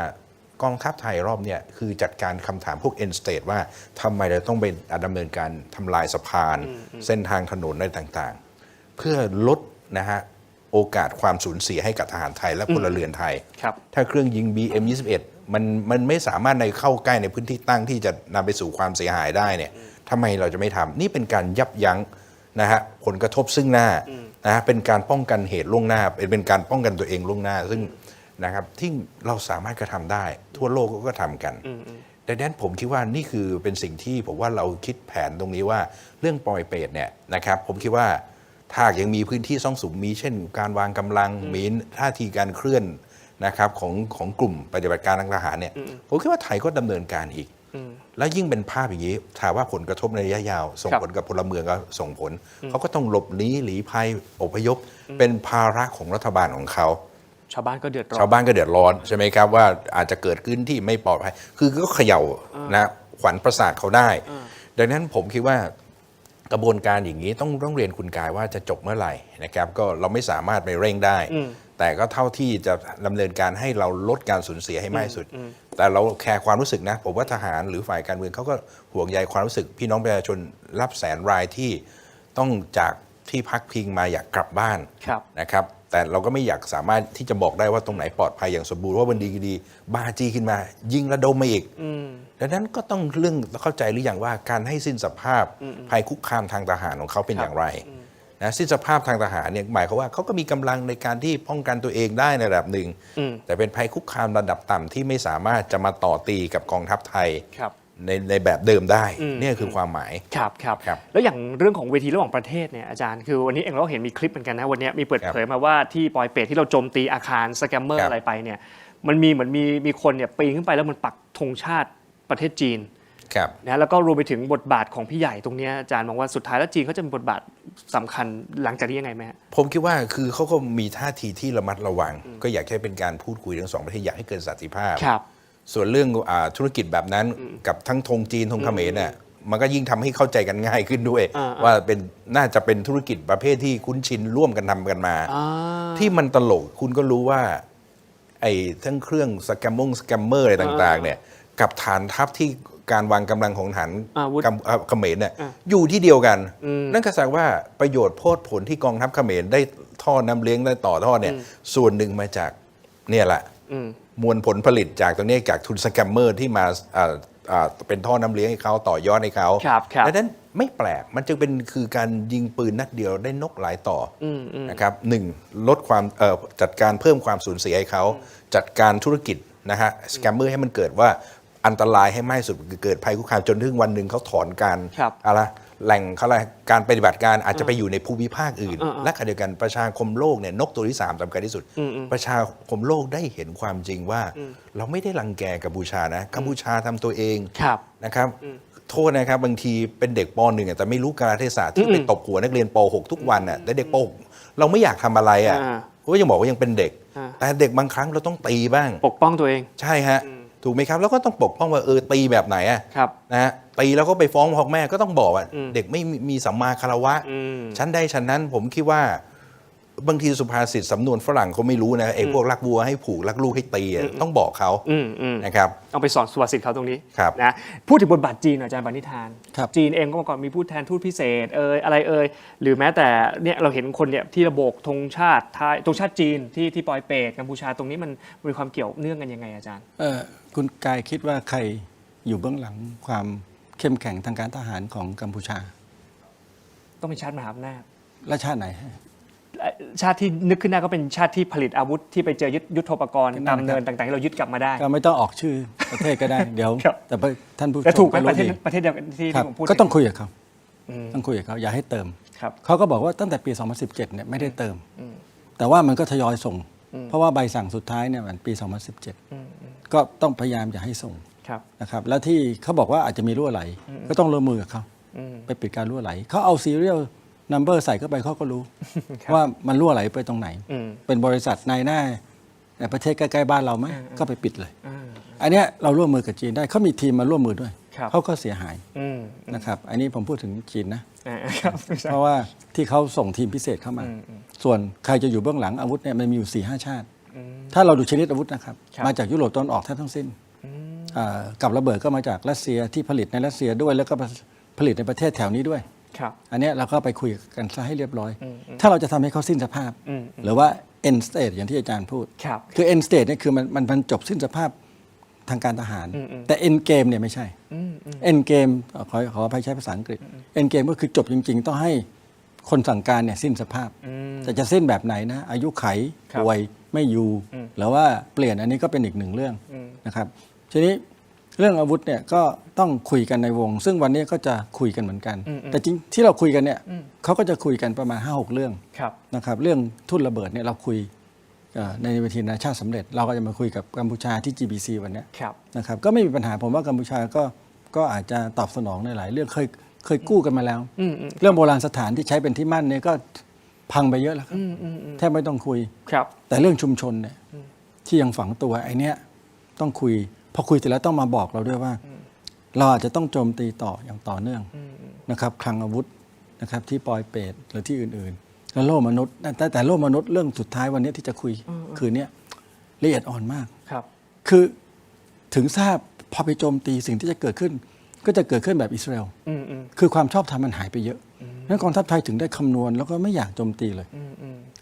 กองทัพไทยรอบเนี่ยคือจัดการคำถามพวก end state ว่าทำไมเราต้องไปดำเนินการทำลายสะพาน เส้นทางถนนอะไรต่างๆ เพื่อลดนะฮะโอกาสความสูญเสียให้กับทหารไทยและพลเรือนไทย ครับ ถ้าเครื่องยิง BM-21 มันไม่สามารถในเข้าใกล้ในพื้นที่ตั้งที่จะนำไปสู่ความเสียหายได้เนี่ยทำไมเราจะไม่ทำนี่เป็นการยับยั้งนะฮะผลกระทบซึ่งหน้านะฮะเป็นการป้องกันเหตุล่วงหน้าเป็นการป้องกันตัวเองล่วงหน้าซึ่งนะครับที่เราสามารถกระทำได้ ทั่วโลกก็ทำกันดังนั้นผมคิดว่านี่คือเป็นสิ่งที่ผมว่าเราคิดแผนตรงนี้ว่าเรื่องปอยเปรตเนี่ยนะครับผมคิดว่าถ้ายังมีพื้นที่ซ่องสุมมีเช่นการวางกำลังมีท่าทีการเคลื่อนนะครับของกลุ่มปฏิบัติการทางทหารเนี่ยผมคิดว่าไทยก็ดำเนินการอีกแล้วยิ่งเป็นภาพอย่างนี้ถามว่าผลกระทบในระยะยาว ส่งผลกับพลเมืองก็ส่งผลเขาก็ต้องหลบหนีหลีภัยอพยพเป็นภาระของรัฐบาลของเขา ชาวบ้านก็เดือดร้อน ชาวบ้านก็เดือดร้อนใช่ไหมครับว่าอาจจะเกิดขึ้นที่ไม่ปลอดภัยคือก็เขย่านะขวัญประสาทเขาได้ ดังนั้นผมคิดว่ากระบวนการอย่างนี้ต้องเรียนคุณกายว่าจะจบเมื่อไหร่นะครับก็เราไม่สามารถไปเร่งได้ แต่ก็เท่าที่จะดำเนินการให้เราลดการสูญเสียให้มากที่สุด แต่เราแคร์ความรู้สึกนะผมว่าทหารหรือฝ่ายการเมืองเขาก็ห่วงใยความรู้สึกพี่น้องประชาชนรับแสนรายที่ต้องจากที่พักพิงมาอยากกลับบ้าน ครับ นะครับแต่เราก็ไม่อยากสามารถที่จะบอกได้ว่าตรงไหนปลอดภัยอย่างสมบูรณ์ว่าวันดีบาจีขึ้นมายิงระดมมาอีกดังนั้นก็ต้องเรื่องเข้าใจหรืออย่างว่าการให้สิ้นสภาพภัยคุกคามทางทหารของเขาเป็นอย่างไรนะสิ้นสภาพทางทหารเนี่ยหมายความว่าเขาก็มีกำลังในการที่ป้องกันตัวเองได้ในระดับหนึ่งแต่เป็นภัยคุกคามระดับต่ำที่ไม่สามารถจะมาต่อตีกับกองทัพไทย ครับ ในแบบเดิมได้เนี่ยคือความหมาย ครับครับ ครับ แล้วอย่างเรื่องของเวทีระหว่างประเทศเนี่ยอาจารย์คือวันนี้เองเราเห็นมีคลิปเหมือนกันนะวันนี้มีเปิดเผยมาว่าที่ปอยเปรตที่เราโจมตีอาคารสแกมเมอร์อะไรไปเนี่ยมันมีเหมือนมีคนเนี่ยปีนขึ้นไปแล้วมันปักธงชาติประเทศจีน ครับ นะแล้วก็รวมไปถึงบทบาทของพี่ใหญ่ตรงเนี้ยอาจารย์มองว่าสุดท้ายแล้วจีนเขาจะมีบทบาทสำคัญหลังจากนี้ยังไงไหมฮะ ผมคิดว่าคือเขาก็มีท่าทีที่ระมัดระวัง ก็อยากให้เป็นการพูดคุยทั้งสองประเทศอยากให้เกิดสันติภาพ ครับ ส่วนเรื่องธุรกิจแบบนั้นกับทั้งธงจีนธงเขมรเนี่ยมันก็ยิ่งทำให้เข้าใจกันง่ายขึ้นด้วย ว่าเป็นน่าจะเป็นธุรกิจประเภทที่คุ้นชินร่วมกันทำกันมา ที่มันตลกคุณก็รู้ว่าไอ้ทั้งเครื่องสแกมเมอร์อะไรต่างๆเนี่ยกับฐานทัพที่การวางกำลังของฐาน อาวุธ เขมรเนี่ยอยู่ที่เดียวกัน นั่นก็แสดงว่าประโยชน์โพดผลที่กองทัพเขมรได้ท่อน้ำเลี้ยงได้ต่อท่อเนี่ยส่วนหนึ่งมาจากเนี่ยแหละมวลผลผลิตจากตรงนี้จากทุนสแกมเมอร์ที่มาเป็นท่อน้ำเลี้ยงให้เขาต่อยอดให้เขา ครับ ดังนั้นไม่แปลกมันจึงเป็นคือการยิงปืนนัดเดียวได้นกหลายต่อนะครับหนึ่งลดความจัดการเพิ่มความสูญเสียให้เขาจัดการธุรกิจนะฮะสแกมเมอร์ให้มันเกิดว่า อันตรายให้มากที่สุดคือเกิดภัยคุกคามจนถึงวันหนึ่งเขาถอนการ ครับ อะไรแหล่งเขาอะไรการปฏิบัติการอาจจะไปอยู่ในภูมิภาคอื่น และขณะเดียวกันประชาคมโลกเนี่ยนกตัวที่3สำคัญที่สุด ประชาคมโลกได้เห็นความจริงว่าเราไม่ได้รังแกกัมพูชานะกัมพูชาทำตัวเอง ครับ นะครับโทษนะครับบางทีเป็นเด็กป .1 แต่ไม่รู้กาลเทศะที่ไปตบหัวนักเรียนป .6 ทุกวันแต่เด็กป .6 เราไม่อยากทำอะไรก็ยังบอกว่ายังเป็นเด็ก แต่เด็กบางครั้งเราต้องตีบ้าง ปกป้องตัวเอง ใช่ฮะถูกไหมครับแล้วก็ต้องปกป้องว่าตีแบบไหน ครับ นะฮะตีแล้วก็ไปฟ้องพ่อแม่ก็ต้องบอกว่าเด็กไม่มีสัมมาคารวะ ชั้นใดชั้นนั้นผมคิดว่าบางทีสุภาษิตสำนวนฝรั่งเขาไม่รู้นะพวกรักวัวให้ผูกรักลูกให้ตีต้องบอกเขานะครับ เอาไปสอนสุภาษิตเขาตรงนี้ ครับ นะพูดถึงบทบาทจีนหน่อยอาจารย์ปณิธาน ครับ จีนเองก็เมื่อก่อนมีผู้แทนทูตพิเศษอะไรหรือแม้แต่เนี่ยเราเห็นคนเนี่ยที่ระโบกธงชาติไทยธงชาติจีนที่ปอยเปตกัมพูชาตรงนี้มันมีความเกี่ยวเนื่องกันยังไงอาจารย์ คุณกายคิดว่าใครอยู่เบื้องหลังความเข้มแข็งทางการทหารของกัมพูชา ต้องเป็นชาติมหาอำนาจ และชาติไหน ชาติที่นึกขึ้นได้ก็เป็นชาติที่ผลิตอาวุธที่ไปเจอยุทโธปกรณ์ นั่ ตาน ม นะครับ เนินต่างๆที่เรายึดกลับมาได้ ก็ไม่ต้องออกชื่อประเทศก็ได้ เดี๋ยว ครับ แต่ท่านผู้ช แต่ ม ถูกไหม ก็ ประเทศ ดี ประเทศเดียวกันที่ ครับ ผมพูด ก็ต้องคุยกับเขา อืม ต้องคุยกับเขาอย่าให้เติม ครับ เขาก็บอกว่าตั้งแต่ปี 2017 เนี่ยไม่ได้เติม แต่ว่ามันก็ทยอยส่ง เพราะว่าใบสั่งสุดท้ายเนี่ยมันปี 2017 ก็ต้องพยายามอย่าให้ส่ง ครับ นะครับแล้วที่เขาบอกว่าอาจจะมีรั่วไหล ก็ต้องร่วมมือกับเขาไปปิดการรั่วไหลเขาเอา serial number ใส่เข้าไปเขาก็รู้ ว่ามันรั่วไหลไปตรงไหน เป็นบริษัทในหน้าในประเทศใกล้ๆบ้านเราไหมก็ไปปิดเลย อันเนี้ยเราร่วมมือกับจีนได้เขามีทีมมาร่วมมือด้วย ครับ เขาก็เสียหาย อืม นะครับอันนี้ผมพูดถึงจีนนะ ครับ เพราะว่าที่เขาส่งทีมพิเศษเข้ามา ส่วนใครจะอยู่เบื้องหลังอาวุธเนี่ยมันมีอยู่ 4-5 ชาติ ถ้าเราดูชนิดอาวุธนะครับ ครับ มาจากยุโรปตะวันออกแทบทั้งสิ้นกับระเบิดก็มาจากรัสเซียที่ผลิตในรัสเซียด้วย แล้วก็ผลิตในประเทศแถวนี้ด้วย ครับ อันเนี้ยเราก็ไปคุยกันซะให้เรียบร้อย ถ้าเราจะทำให้เขาสิ้นสภาพ หรือว่า end state อย่างที่อาจารย์พูด ครับ คือ end state เนี่ยคือมันจบสิ้นสภาพทางการทหาร แต่ end game เนี่ยไม่ใช่ end game ขออภัยใช้ภาษาอังกฤษ end game ก็คือจบจริง ๆ ต้องให้คนสั่งการเนี่ยสิ้นสภาพ แต่จะสิ้นแบบไหนนะอายุไข ครับ ป่วยไม่อยู่หรือว่าเปลี่ยนอันนี้ก็เป็นอีกหนึ่งเรื่องนะครับทีนี้เรื่องอาวุธเนี่ยก็ต้องคุยกันในวง ซึ่งวันนี้ก็จะคุยกันเหมือนกัน แต่จริงที่เราคุยกันเนี่ยเขาก็จะคุยกันประมาณ 5-6 เรื่อง ครับ นะครับเรื่องทุ่นระเบิดเนี่ยเราคุยในเวทีนานาชาติสำเร็จ เราก็จะมาคุยกับกัมพูชาที่ GBC วันเนี้ย ครับ นะครับก็ไม่มีปัญหาผมว่ากัมพูชาก็อาจจะตอบสนองในหลายเรื่องเคยกู้กันมาแล้ว เรื่องโบราณสถานที่ใช้เป็นที่มั่นเนี่ยก็พังไปเยอะแล้วครับแทบไม่ต้องคุย ครับ แต่เรื่องชุมชนเนี่ยที่ยังฝังตัวไอ้เนี้ยต้องคุยพอคุยเสร็จแล้วต้องมาบอกเราด้วยว่า เราอาจจะต้องโจมตีต่ออย่างต่อเนื่องนะครับคลังอาวุธนะครับที่ปอยเปตหรือที่อื่นๆ แล้วโลกมนุษย์แต่โลกมนุษย์เรื่องสุดท้ายวันนี้ที่จะคุยคืนนี้ละเอียดอ่อนมาก ครับ คือถึงทราบพอไปโจมตีสิ่งที่จะเกิดขึ้น ก็จะเกิดขึ้นแบบอิสราเอลคือความชอบธรรมมันหายไปเยอะนั้นกองทัพไทยถึงได้คำนวณแล้วก็ไม่อยากโจมตีเลย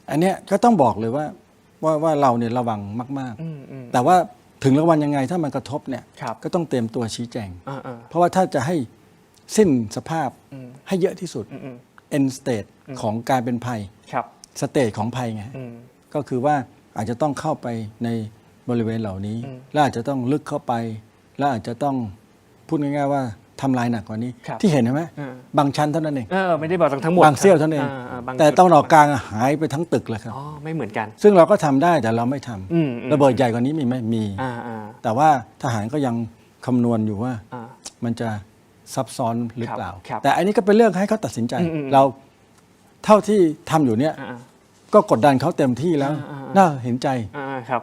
อันเนี้ยก็ต้องบอกเลยว่าเราเนี่ยระวังมากๆแต่ว่าถึงระวังยังไงถ้ามันกระทบเนี่ย ครับ ก็ต้องเตรียมตัวชี้แจง อ่า เพราะว่าถ้าจะให้สิ้นสภาพให้เยอะที่สุด end state ของการเป็นภัย ครับ สเตจของภัยไงก็คือว่าอาจจะต้องเข้าไปในบริเวณเหล่านี้ และอาจจะต้องลึกเข้าไป และอาจจะต้องพูดง่ายๆว่าทำลายหนักกว่านี้ ครับ ที่เห็นไหม อ่า บางชั้นเท่านั้นเอง ไม่ได้บอกทั้งหมด บางเสี้ยวเท่านั้นเอง บาง แต่ จุด ตะวันออกกลางหายไปทั้งตึกเลยครับ อ๋อไม่เหมือนกัน ซึ่งเราก็ทำได้แต่เราไม่ทำ อืม ระเบิดใหญ่กว่านี้มีไหมมี อ่า แต่ว่าทหารก็ยังคำนวณอยู่ว่า อ่า มันจะซับซ้อนหรือเปล่า ครับ แต่อันนี้ก็เป็นเรื่องให้เขาตัดสินใจ เราเท่าที่ทำอยู่เนี่ย อ่า ก็กดดันเขาเต็มที่แล้ว น่าเห็นใจ ครับ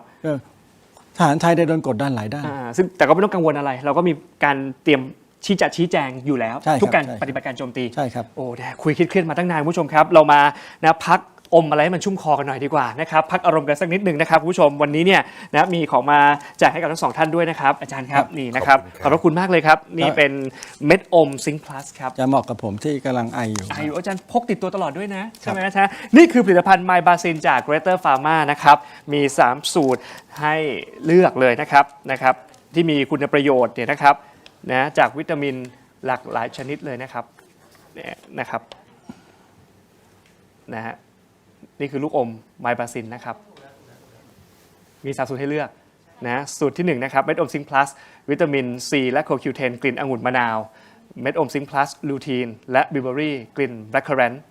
ทหารไทยได้โดนกดดันหลายด้าน ซึ่งแต่ก็ไม่ต้องกังวลอะไร เราก็มีการเตรียมชี้แจงอยู่แล้ว ใช่ครับ ทุกการ ใช่ครับ ปฏิบัติการโจมตี ใช่ครับ โอ้แดคุยเครียดๆมาตั้งนานคุณผู้ชมครับ เรามานะพักอมอะไรให้มันชุ่มคอกันหน่อยดีกว่านะครับพักอารมณ์กันสักนิดหนึ่งนะครับคุณผู้ชมวันนี้เนี่ยนะมีของมาแจกให้กับทั้งสองท่านด้วยนะครับอาจารย์ครับนี่นะครับขอบพระคุณมากเลยครับนี่เป็นเม็ดอมซิงค์พลัสครับ จะเหมาะกับผมที่กำลังไออยู่ อายุอาจารย์พกติดตัวตลอดด้วยนะใช่ไหมนะฮะนี่คือผลิตภัณฑ์ My Basin จาก Greater Pharma นะครับมี 3 สูตรให้เลือกเลยนะครับที่มีคุณประโยชน์เนี่ยนะครับนะจากวิตามินหลากหลายชนิดเลยนะครับเนี่ยนะครับนะฮะนี่คือลูกอม My Basin นะครับมี3 สูตรให้เลือก นะสูตรที่1นะครับเม็ดอมซิงค์พลัสวิตามินซีและโคคิวเทนกลิ่นองุ่นมะนาวเม็ดอมซิงค์พลัสลูทีนและบิวเบอรี่กลิ่นแบล็คเคอร์แรนต์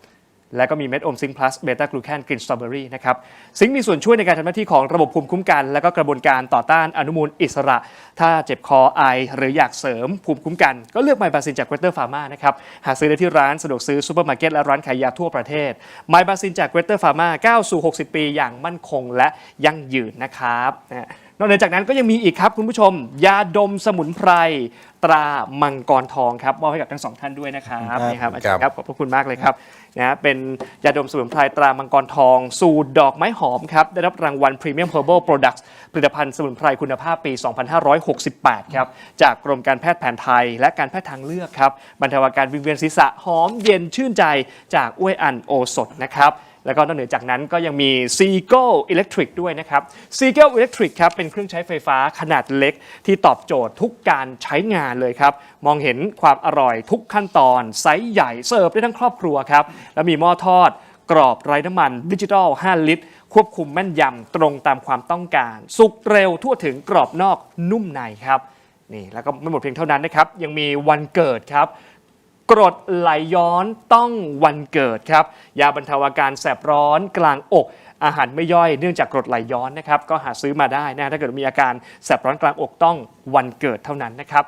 และก็มีเม็ดอมซิงค์พลัสเบต้ากลูแคนกลิ่นสตรอเบอรี่นะครับซิงค์มีส่วนช่วยในการทำหน้าที่ของระบบภูมิคุ้มกันและก็กระบวนการต่อต้านอนุมูลอิสระถ้าเจ็บคอไอหรืออยากเสริมภูมิคุ้มกันก็เลือกไมบาซินจากเกรเตอร์ฟาร์มานะครับหาซื้อได้ที่ร้านสะดวกซื้อซูเปอร์มาร์เก็ตและร้านขายยาทั่วประเทศไมบาซินจากเกรเตอร์ฟาร์มาก้าวสู่60 ปีอย่างมั่นคงและยั่งยืนนะครับนอกเหนือจากนั้นก็ยังมีอีกครับคุณผู้ชมยาดมสมุนไพรตรามังกรทองครับมอบให้กับทั้ง2ท่านด้วยนะครับนี่ครับอาจารย์ครับขอบพระคุณมากเลยครับนะเป็นยาดมสมุนไพรตรามังกรทองสูตรดอกไม้หอมครับได้รับรางวัล Premium Herbal Products ผลิตภัณฑ์สมุนไพรคุณภาพปี 2568 ครับจากกรมการแพทย์แผนไทยและการแพทย์ทางเลือกครับบรรเทาอาการวิงเวียนศีรษะหอมเย็นชื่นใจจากอ้วยอันโอสถนะครับแล้วก็นอกเหนือจากนั้นก็ยังมี Seagull Electric ด้วยนะครับ Seagull Electric ครับเป็นเครื่องใช้ไฟฟ้าขนาดเล็กที่ตอบโจทย์ทุกการใช้งานเลยครับมองเห็นความอร่อยทุกขั้นตอนไซส์ใหญ่เสิร์ฟได้ทั้งครอบครัวครับแล้วมีหม้อทอดกรอบไร้น้ำมันดิจิทัล5 ลิตรควบคุมแม่นยำตรงตามความต้องการสุกเร็วทั่วถึงกรอบนอกนุ่มในครับนี่แล้วก็ไม่หมดเพียงเท่านั้นนะครับยังมีวันเกิดครับกรดไหลย้อนต้องวันเกิดครับยาบรรเทาอาการแสบร้อนกลางอกอาหารไม่ย่อยเนื่องจากกรดไหลย้อนนะครับก็หาซื้อมาได้นะถ้าเกิดมีอาการแสบร้อนกลางอกต้องวันเกิดเท่านั้นนะครับ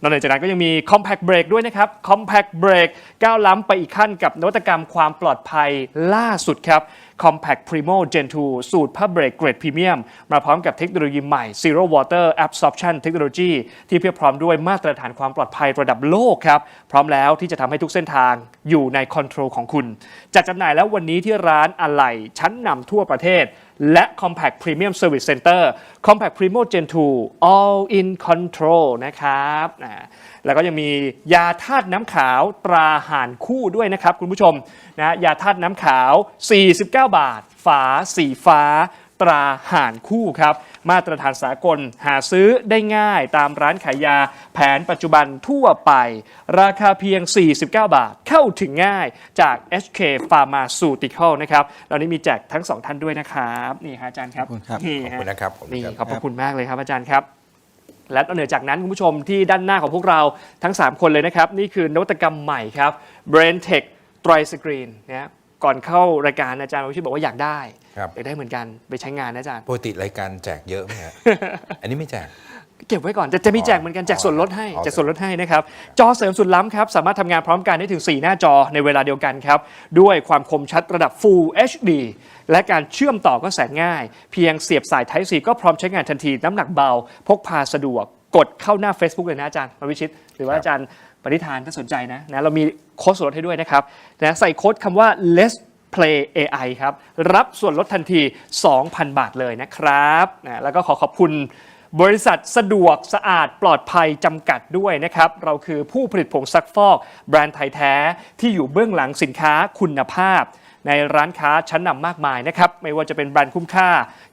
นอกจากนั้นก็ยังมี Compact Break ด้วยนะครับ Compact Break ก้าวล้ำไปอีกขั้นกับนวัตกรรมความปลอดภัยล่าสุดครับ Compact Primo Gen 2 สูตรผ้าเบรกเกรดพรีเมียมมาพร้อมกับเทคโนโลยีใหม่ Zero Water Absorption Technology ที่เพียบพร้อมด้วยมาตรฐานความปลอดภัยระดับโลกครับพร้อมแล้วที่จะทำให้ทุกเส้นทางอยู่ในคอนโทรลของคุณจัดจำหน่ายแล้ววันนี้ที่ร้านอะไหล่ชั้นนำทั่วประเทศและ Compact Premium Service Center Compact Primo Gen 2 All in Control นะครับแล้วก็ยังมียาธาตุน้ำขาวตราห่านคู่ด้วยนะครับคุณผู้ชมนะยาธาตุน้ำขาว49 บาทฝาสีฟ้าตราห่านคู่ครับมาตรฐานสากลหาซื้อได้ง่ายตามร้านขายยาแผนปัจจุบันทั่วไปราคาเพียง49 บาทเข้าถึงง่ายจาก HK Pharmaceutical นะครับเรานี้มีแจกทั้ง2ท่านด้วยนะครับนี่ฮะอาจารย์ครับ ขอบคุณครับ นี่ ขอบคุณนะครับ นี่ขอบพระคุณมากเลยครับอาจารย์ครับและนอกเหนือจากนั้นคุณผู้ชมที่ด้านหน้าของพวกเราทั้ง3คนเลยนะครับนี่คือนวัตกรรมใหม่ครับ BrainTech Tri Screen นะก่อนเข้ารายการอาจารย์วิชิตบอกว่าอยากได้เหมือนกันไปใช้งานนะอาจารย์ปกติรายการแจกเยอะไหมฮะ อันนี้ไม่แจกเก็บไว้ก่อนจะมีแจกเหมือนกันแจกส่วนลดให้แจกส่วนลดให้นะครับจอเสริมสุดล้ำครับสามารถทำงานพร้อมกันได้ถึง4หน้าจอในเวลาเดียวกันครับด้วยความคมชัดระดับ Full HD และการเชื่อมต่อก็แสนง่ายเพียงเสียบสาย Type C ก็พร้อมใช้งานทันทีน้ำหนักเบาพกพาสะดวกกดเข้าหน้า Facebook เลยนะอาจารย์วิชิตหรือว่าอาจารย์ปณิธานถ้าสนใจนะเรามีโค้ดส่วนลดให้ด้วยนะครับนะใส่โค้ดคำว่า Let's Play AI ครับรับส่วนลดทันที 2,000 บาทเลยนะครับแล้วก็ขอบคุณบริษัทสะดวกสะอาดปลอดภัยจำกัดด้วยนะครับเราคือผู้ผลิตผงซักฟอกแบรนด์ไทยแท้ที่อยู่เบื้องหลังสินค้าคุณภาพในร้านค้าชั้นนำมากมายนะครับไม่ว่าจะเป็นแบรนด์คุ้มค่า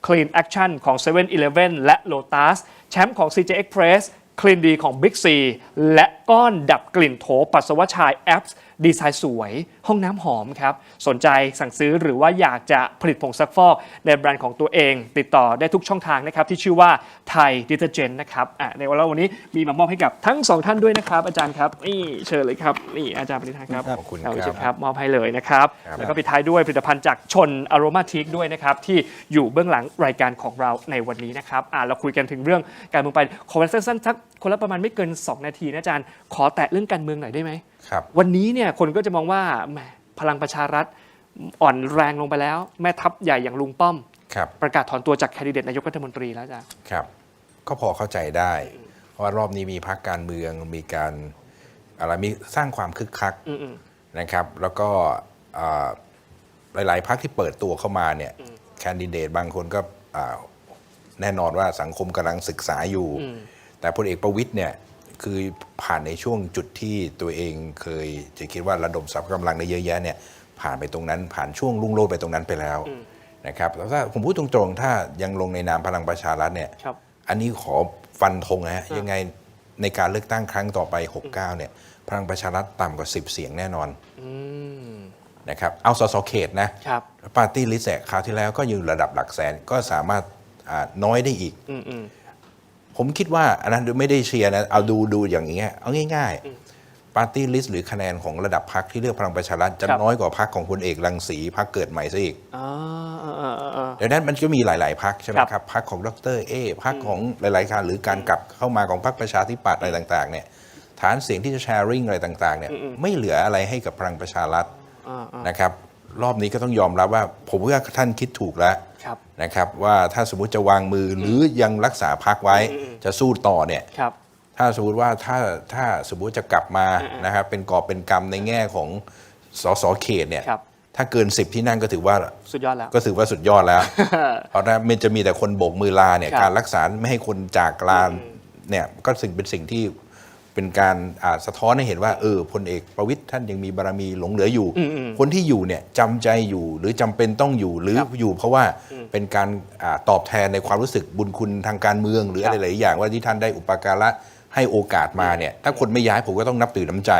Clean Action ของ 7-Eleven และ Lotus แชมป์ของ CJ Express Clean D ของ Big C และก้อนดับกลิ่นโถปัสสาวะชายแอปส์ดีไซน์สวยห้องน้ำหอมครับสนใจสั่งซื้อหรือว่าอยากจะผลิตผงซักฟอกในแบรนด์ของตัวเองติดต่อได้ทุกช่องทางนะครับที่ชื่อว่าไทยดิเตอร์เจนนะครับในวันนี้มีมามอบให้กับทั้ง2ท่านด้วยนะครับอาจารย์ครับนี่เชิญเลยครับนี่อาจารย์ปณิธานครับ ขอบคุณครับมอบให้เลยนะครับแล้วก็ปิดท้ายด้วยผลิตภัณฑ์จากชนอโรมาทิกด้วยนะครับที่อยู่เบื้องหลังรายการของเราในวันนี้นะครับเราคุยกันถึงเรื่องการเมืองไปขอสั้นๆสักคนละประมาณไม่เกิน2 นาทีนะอาจารย์ขอแตะเรื่องการเมืองหน่อยได้ไหมครับวันนี้เนี่ยคนก็จะมองว่าพลังประชารัฐอ่อนแรงลงไปแล้วแม่ทัพใหญ่อย่างลุงป้อมประกาศถอนตัวจากแคนดิเดตนายกรัฐมนตรีแล้วจ้ะครับก็พอเข้าใจได้เพราะว่ารอบนี้มีพรรคการเมืองมีการมีสร้างความคึกคักนะครับแล้วก็หลายๆพรรคที่เปิดตัวเข้ามาเนี่ยแคนดิเดตบางคนก็แน่นอนว่าสังคมกำลังศึกษาอยู่แต่พลเอกประวิตรเนี่ยคือผ่านในช่วงจุดที่ตัวเองเคยจะคิดว่าระดมทรัพย์กำลังได้เยอะแยะเนี่ยผ่านไปตรงนั้นผ่านช่วงรุ่งโรจน์ไปตรงนั้นไปแล้วนะครับแล้วถ้าผมพูดตรงๆถ้ายังลงในนามพลังประชารัฐเนี่ยอันนี้ขอฟันธงนะยังไงในการเลือกตั้งครั้งต่อไป69เนี่ยพลังประชารัฐต่ำกว่า10 เสียงแน่นอนนะครับเอาสสเขตนะปาร์ตี้ลิสต์คราวที่แล้วก็อยู่ระดับหลักแสนก็สามารถ น้อยได้อีก ผมคิดว่าอันนั้นไม่ได้เชียร์นะเอาดูอย่างเงี้ยเอาง่ายๆปาร์ตี้ลิสต์หรือคะแนนของระดับพรรคที่เลือกพลังประชารัฐจะน้อยกว่าพรรคของพลเอกรังสีพรรคเกิดใหม่ซะอีกดังนั้นมันก็มีหลายๆพรรคใช่ไหมครับพรรคของดร.เอพรรคของหลายๆการหรือการกลับเข้ามาของพรรคประชาธิปัตย์อะไรต่างๆเนี่ยฐานเสียงที่จะแชร์ริ่งอะไรต่างๆเนี่ยไม่เหลืออะไรให้กับพลังประชารัฐนะครับรอบนี้ก็ต้องยอมรับว่าผมว่าท่านคิดถูกแล้วนะครับว่าถ้าสมมุติจะวางมือหรือยังรักษาพรรคไว้จะสู้ต่อเนี่ยถ้าสมมติว่าถ้าสมมติจะกลับมานะครับเป็นกอบเป็นกำในแง่ของสสเขตเนี่ยถ้าเกิน10ที่นั่งก็ถือว่าสุดยอดแล้วก็ถือว่าสุดยอดแล้ว เพราะถ้ามันจะมีแต่คนโบกมือลาเนี่ยการรักษาไม่ให้คนจากลาเนี่ยก็เป็นสิ่งที่เป็นการสะท้อนให้เห็นว่าพลเอกประวิตรท่านยังมีบารมีหลงเหลืออยู่คนที่อยู่เนี่ยจำใจอยู่หรือจำเป็นต้องอยู่หรืออยู่เพราะว่าเป็นการตอบแทนในความรู้สึกบุญคุณทางการเมืองหรืออะไรหลายอย่างว่าที่ท่านได้อุปการะให้โอกาสมาเนี่ยถ้าคนไม่ย้ายผมก็ต้องนับถือน้ำใจ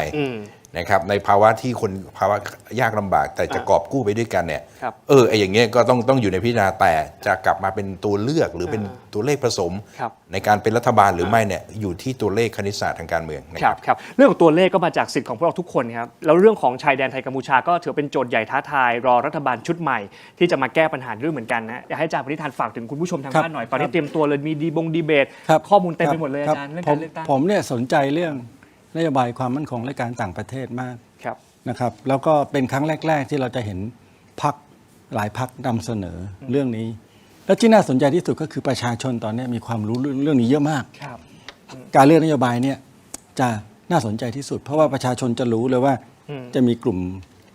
นะครับในภาวะที่คนภาวะยากลำบากแต่จะกอบกู้ไปด้วยกันเนี่ยไอ้อย่างเงี้ยก็ต้องอยู่ในพิจารณาแต่จะกลับมาเป็นตัวเลือกหรือเป็นตัวเลขผสมในการเป็นรัฐบาลหรือไม่เนี่ยอยู่ที่ตัวเลขคณิตศาสตร์ทางการเมืองครับเรื่องของตัวเลขก็มาจากสิทธิ์ของพวกเราทุกคนครับแล้วเรื่องของชายแดนไทยกัมพูชาก็ถือเป็นโจทย์ใหญ่ท้าทายรอรัฐบาลชุดใหม่ที่จะมาแก้ปัญหาเรื่องเหมือนกันนะอยากให้อาจารย์ปณิธานฝากถึงคุณผู้ชมทางบ้านหน่อยตอนนี้เตรียมตัวเลยมีดีเบตข้อมูลเต็มไปหมดเลยอาจารย์เรื่องการเลือกตั้งผมเนี่ยสนใจเรื่องนโยบายความมั่นคงและการต่างประเทศมากนะครับแล้วก็เป็นครั้งแรกๆที่เราจะเห็นพรรคหลายพรรคนำเสนอเรื่องนี้แล้วที่น่าสนใจที่สุดก็คือประชาชนตอนนี้มีความรู้เรื่องนี้เยอะมากการเลือกนโยบายเนี่ยจะน่าสนใจที่สุดเพราะว่าประชาชนจะรู้เลยว่าจะมีกลุ่ม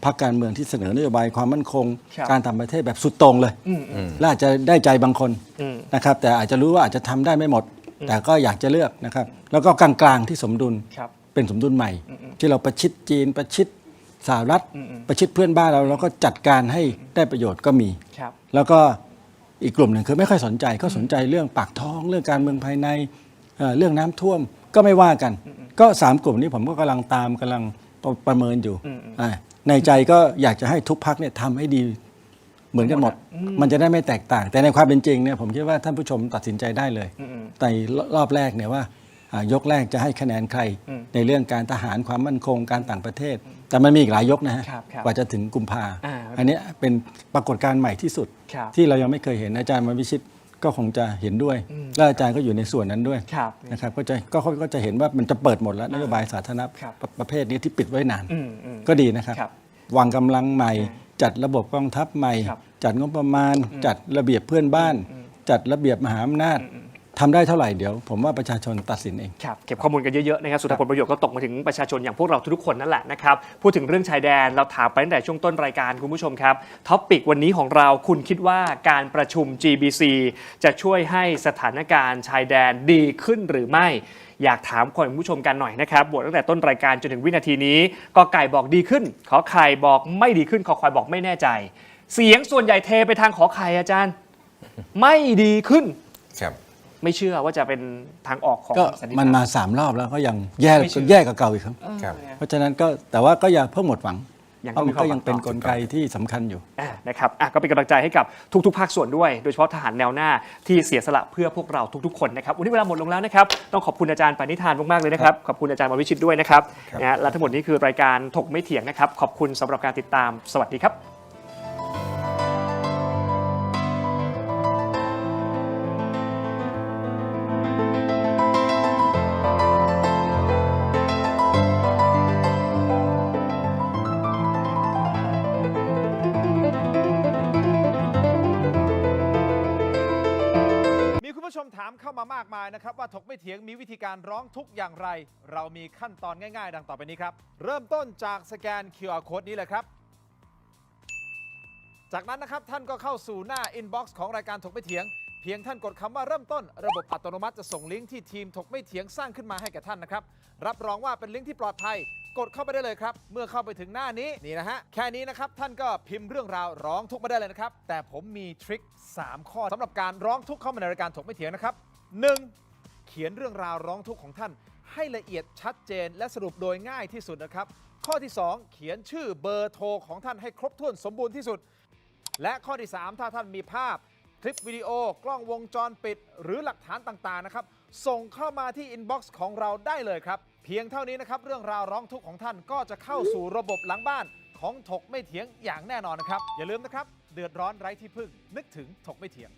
พรรคการเมืองที่เสนอนโยบายความมั่นคงการต่างประเทศแบบสุดโต่งเลยและอาจจะได้ใจบางคนนะครับแต่อาจจะรู้ว่าอาจจะทำได้ไม่หมดแต่ก็อยากจะเลือกนะครับแล้วก็กลางๆที่สมดุลเป็นสมดุลใหม่ที่เราประชิดจีนประชิดสหรัฐประชิดเพื่อนบ้านเราแล้วก็จัดการให้ได้ประโยชน์ก็มีแล้วก็อีกกลุ่มหนึ่งคือไม่ค่อยสนใจก็สนใจเรื่องปากท้องเรื่องการเมืองภายในเรื่องน้ำท่วมก็ไม่ว่ากันก็3กลุ่มนี้ผมก็กำลังประเมินอยู่ในใจก็อยากจะให้ทุกพรรคเนี่ยทำให้ดีเหมือนกันหมดมันจะได้ไม่แตกต่างแต่ในความเป็นจริงเนี่ยผมคิดว่าท่านผู้ชมตัดสินใจได้เลยในรอบแรกเนี่ยว่ายกแรกจะให้คะแนนใครในเรื่องการทหารความมั่นคงการต่างประเทศแต่มันมีอีกหลายยกนะฮะกว่าจะถึงกุมภาอันนี้เป็นปรากฏการณ์ใหม่ที่สุดที่เรายังไม่เคยเห็นอาจารย์มาวิชิตก็คงจะเห็นด้วยและอาจารย์ก็อยู่ในส่วนนั้นด้วยนะครับก็จะเห็นว่ามันจะเปิดหมดแล้วนโยบายสาธารณประเภทนี้ที่ปิดไว้นานก็ดีนะครับวางกำลังใหม่จัดระบบกองทัพใหม่จัดงบประมาณจัดระเบียบเพื่อนบ้านจัดระเบียบมหาอำนาจทำได้เท่าไหร่เดี๋ยวผมว่าประชาชนตัดสินเองเก็บข้อมูลกันเยอะๆนะครับสุดท้ายผลประโยชน์ก็ตกมาถึงประชาชนอย่างพวกเราทุกคนนั่นแหละนะครับพูดถึงเรื่องชายแดนเราถามไปตั้งแต่ช่วงต้นรายการคุณผู้ชมครับท็อปปิกวันนี้ของเราคุณคิดว่าการประชุม GBC จะช่วยให้สถานการณ์ชายแดนดีขึ้นหรือไม่อยากถามคุณผู้ชมกันหน่อยนะครับบวกตั้งแต่ต้นรายการจนถึงวินาทีนี้กอไก่บอกดีขึ้นขอไข่บอกไม่ดีขึ้นขอควายบอกไม่แน่ใจเสียงส่วนใหญ่เทไปทางขอไข่อาจารย์ไม่ดีขึ้นครับไม่เชื่อว่าจะเป็นทางออกของสันนิษฐานมันมา3รอบแล้วก็ยังแย่กับเก่าอีกครับเพราะฉะนั้นก็แต่ว่าก็อย่าเพิ่งหมดหวังเพราะมันก็ยังเป็นกลไกที่สำคัญอยู่นะครับก็เป็นกำลังใจให้กับทุกๆภาคส่วนด้วยโดยเฉพาะทหารแนวหน้าที่เสียสละเพื่อพวกเราทุกๆคนนะครับวันนี้เวลาหมดลงแล้วนะครับต้องขอบคุณอาจารย์ปณิธานมากๆเลยนะครับขอบคุณอาจารย์วรวิชิตด้วยนะครับและทั้งหมดนี้คือรายการถกไม่เถียงนะครับขอบคุณสำหรับการติดตามสวัสดีครับชมถามเข้ามามากมายนะครับว่าถกไม่เถียงมีวิธีการร้องทุกข์อย่างไรเรามีขั้นตอนง่ายๆดังต่อไปนี้ครับเริ่มต้นจากสแกน QR Code นี้เลยครับจากนั้นนะครับท่านก็เข้าสู่หน้า Inbox ของรายการถกไม่เถียงเพียงท่านกดคำว่าเริ่มต้นระบบอัตโนมัติจะส่งลิงก์ที่ทีมถกไม่เถียงสร้างขึ้นมาให้แก่ท่านนะครับรับรองว่าเป็นลิงก์ที่ปลอดภัยกดเข้าไปได้เลยครับเมื่อเข้าไปถึงหน้านี้นี่นะฮะแค่นี้นะครับท่านก็พิมพ์เรื่องราวร้องทุกข์มาได้เลยนะครับแต่ผมมีทริค3 ข้อสำหรับการร้องทุกข์เข้ามาในรายการถกไม่เถียงนะครับ 1. เขียนเรื่องราวร้องทุกข์ของท่านให้ละเอียดชัดเจนและสรุปโดยง่ายที่สุดนะครับข้อที่ 2 เขียนชื่อเบอร์โทรของท่านให้ครบถ้วนสมบูรณ์ที่สุดและข้อที่ 3 ถ้าท่านมีภาพ คลิปวิดีโอกล้องวงจรปิด หรือหลักฐานต่างๆนะครับส่งเข้ามาที่อินบ็อกซ์ของเราได้เลยครับเพียงเท่านี้นะครับเรื่องราวร้องทุกข์ของท่านก็จะเข้าสู่ระบบหลังบ้านของถกไม่เถียงอย่างแน่นอนนะครับอย่าลืมนะครับเดือดร้อนไร้ที่พึ่งนึกถึงถกไม่เถียง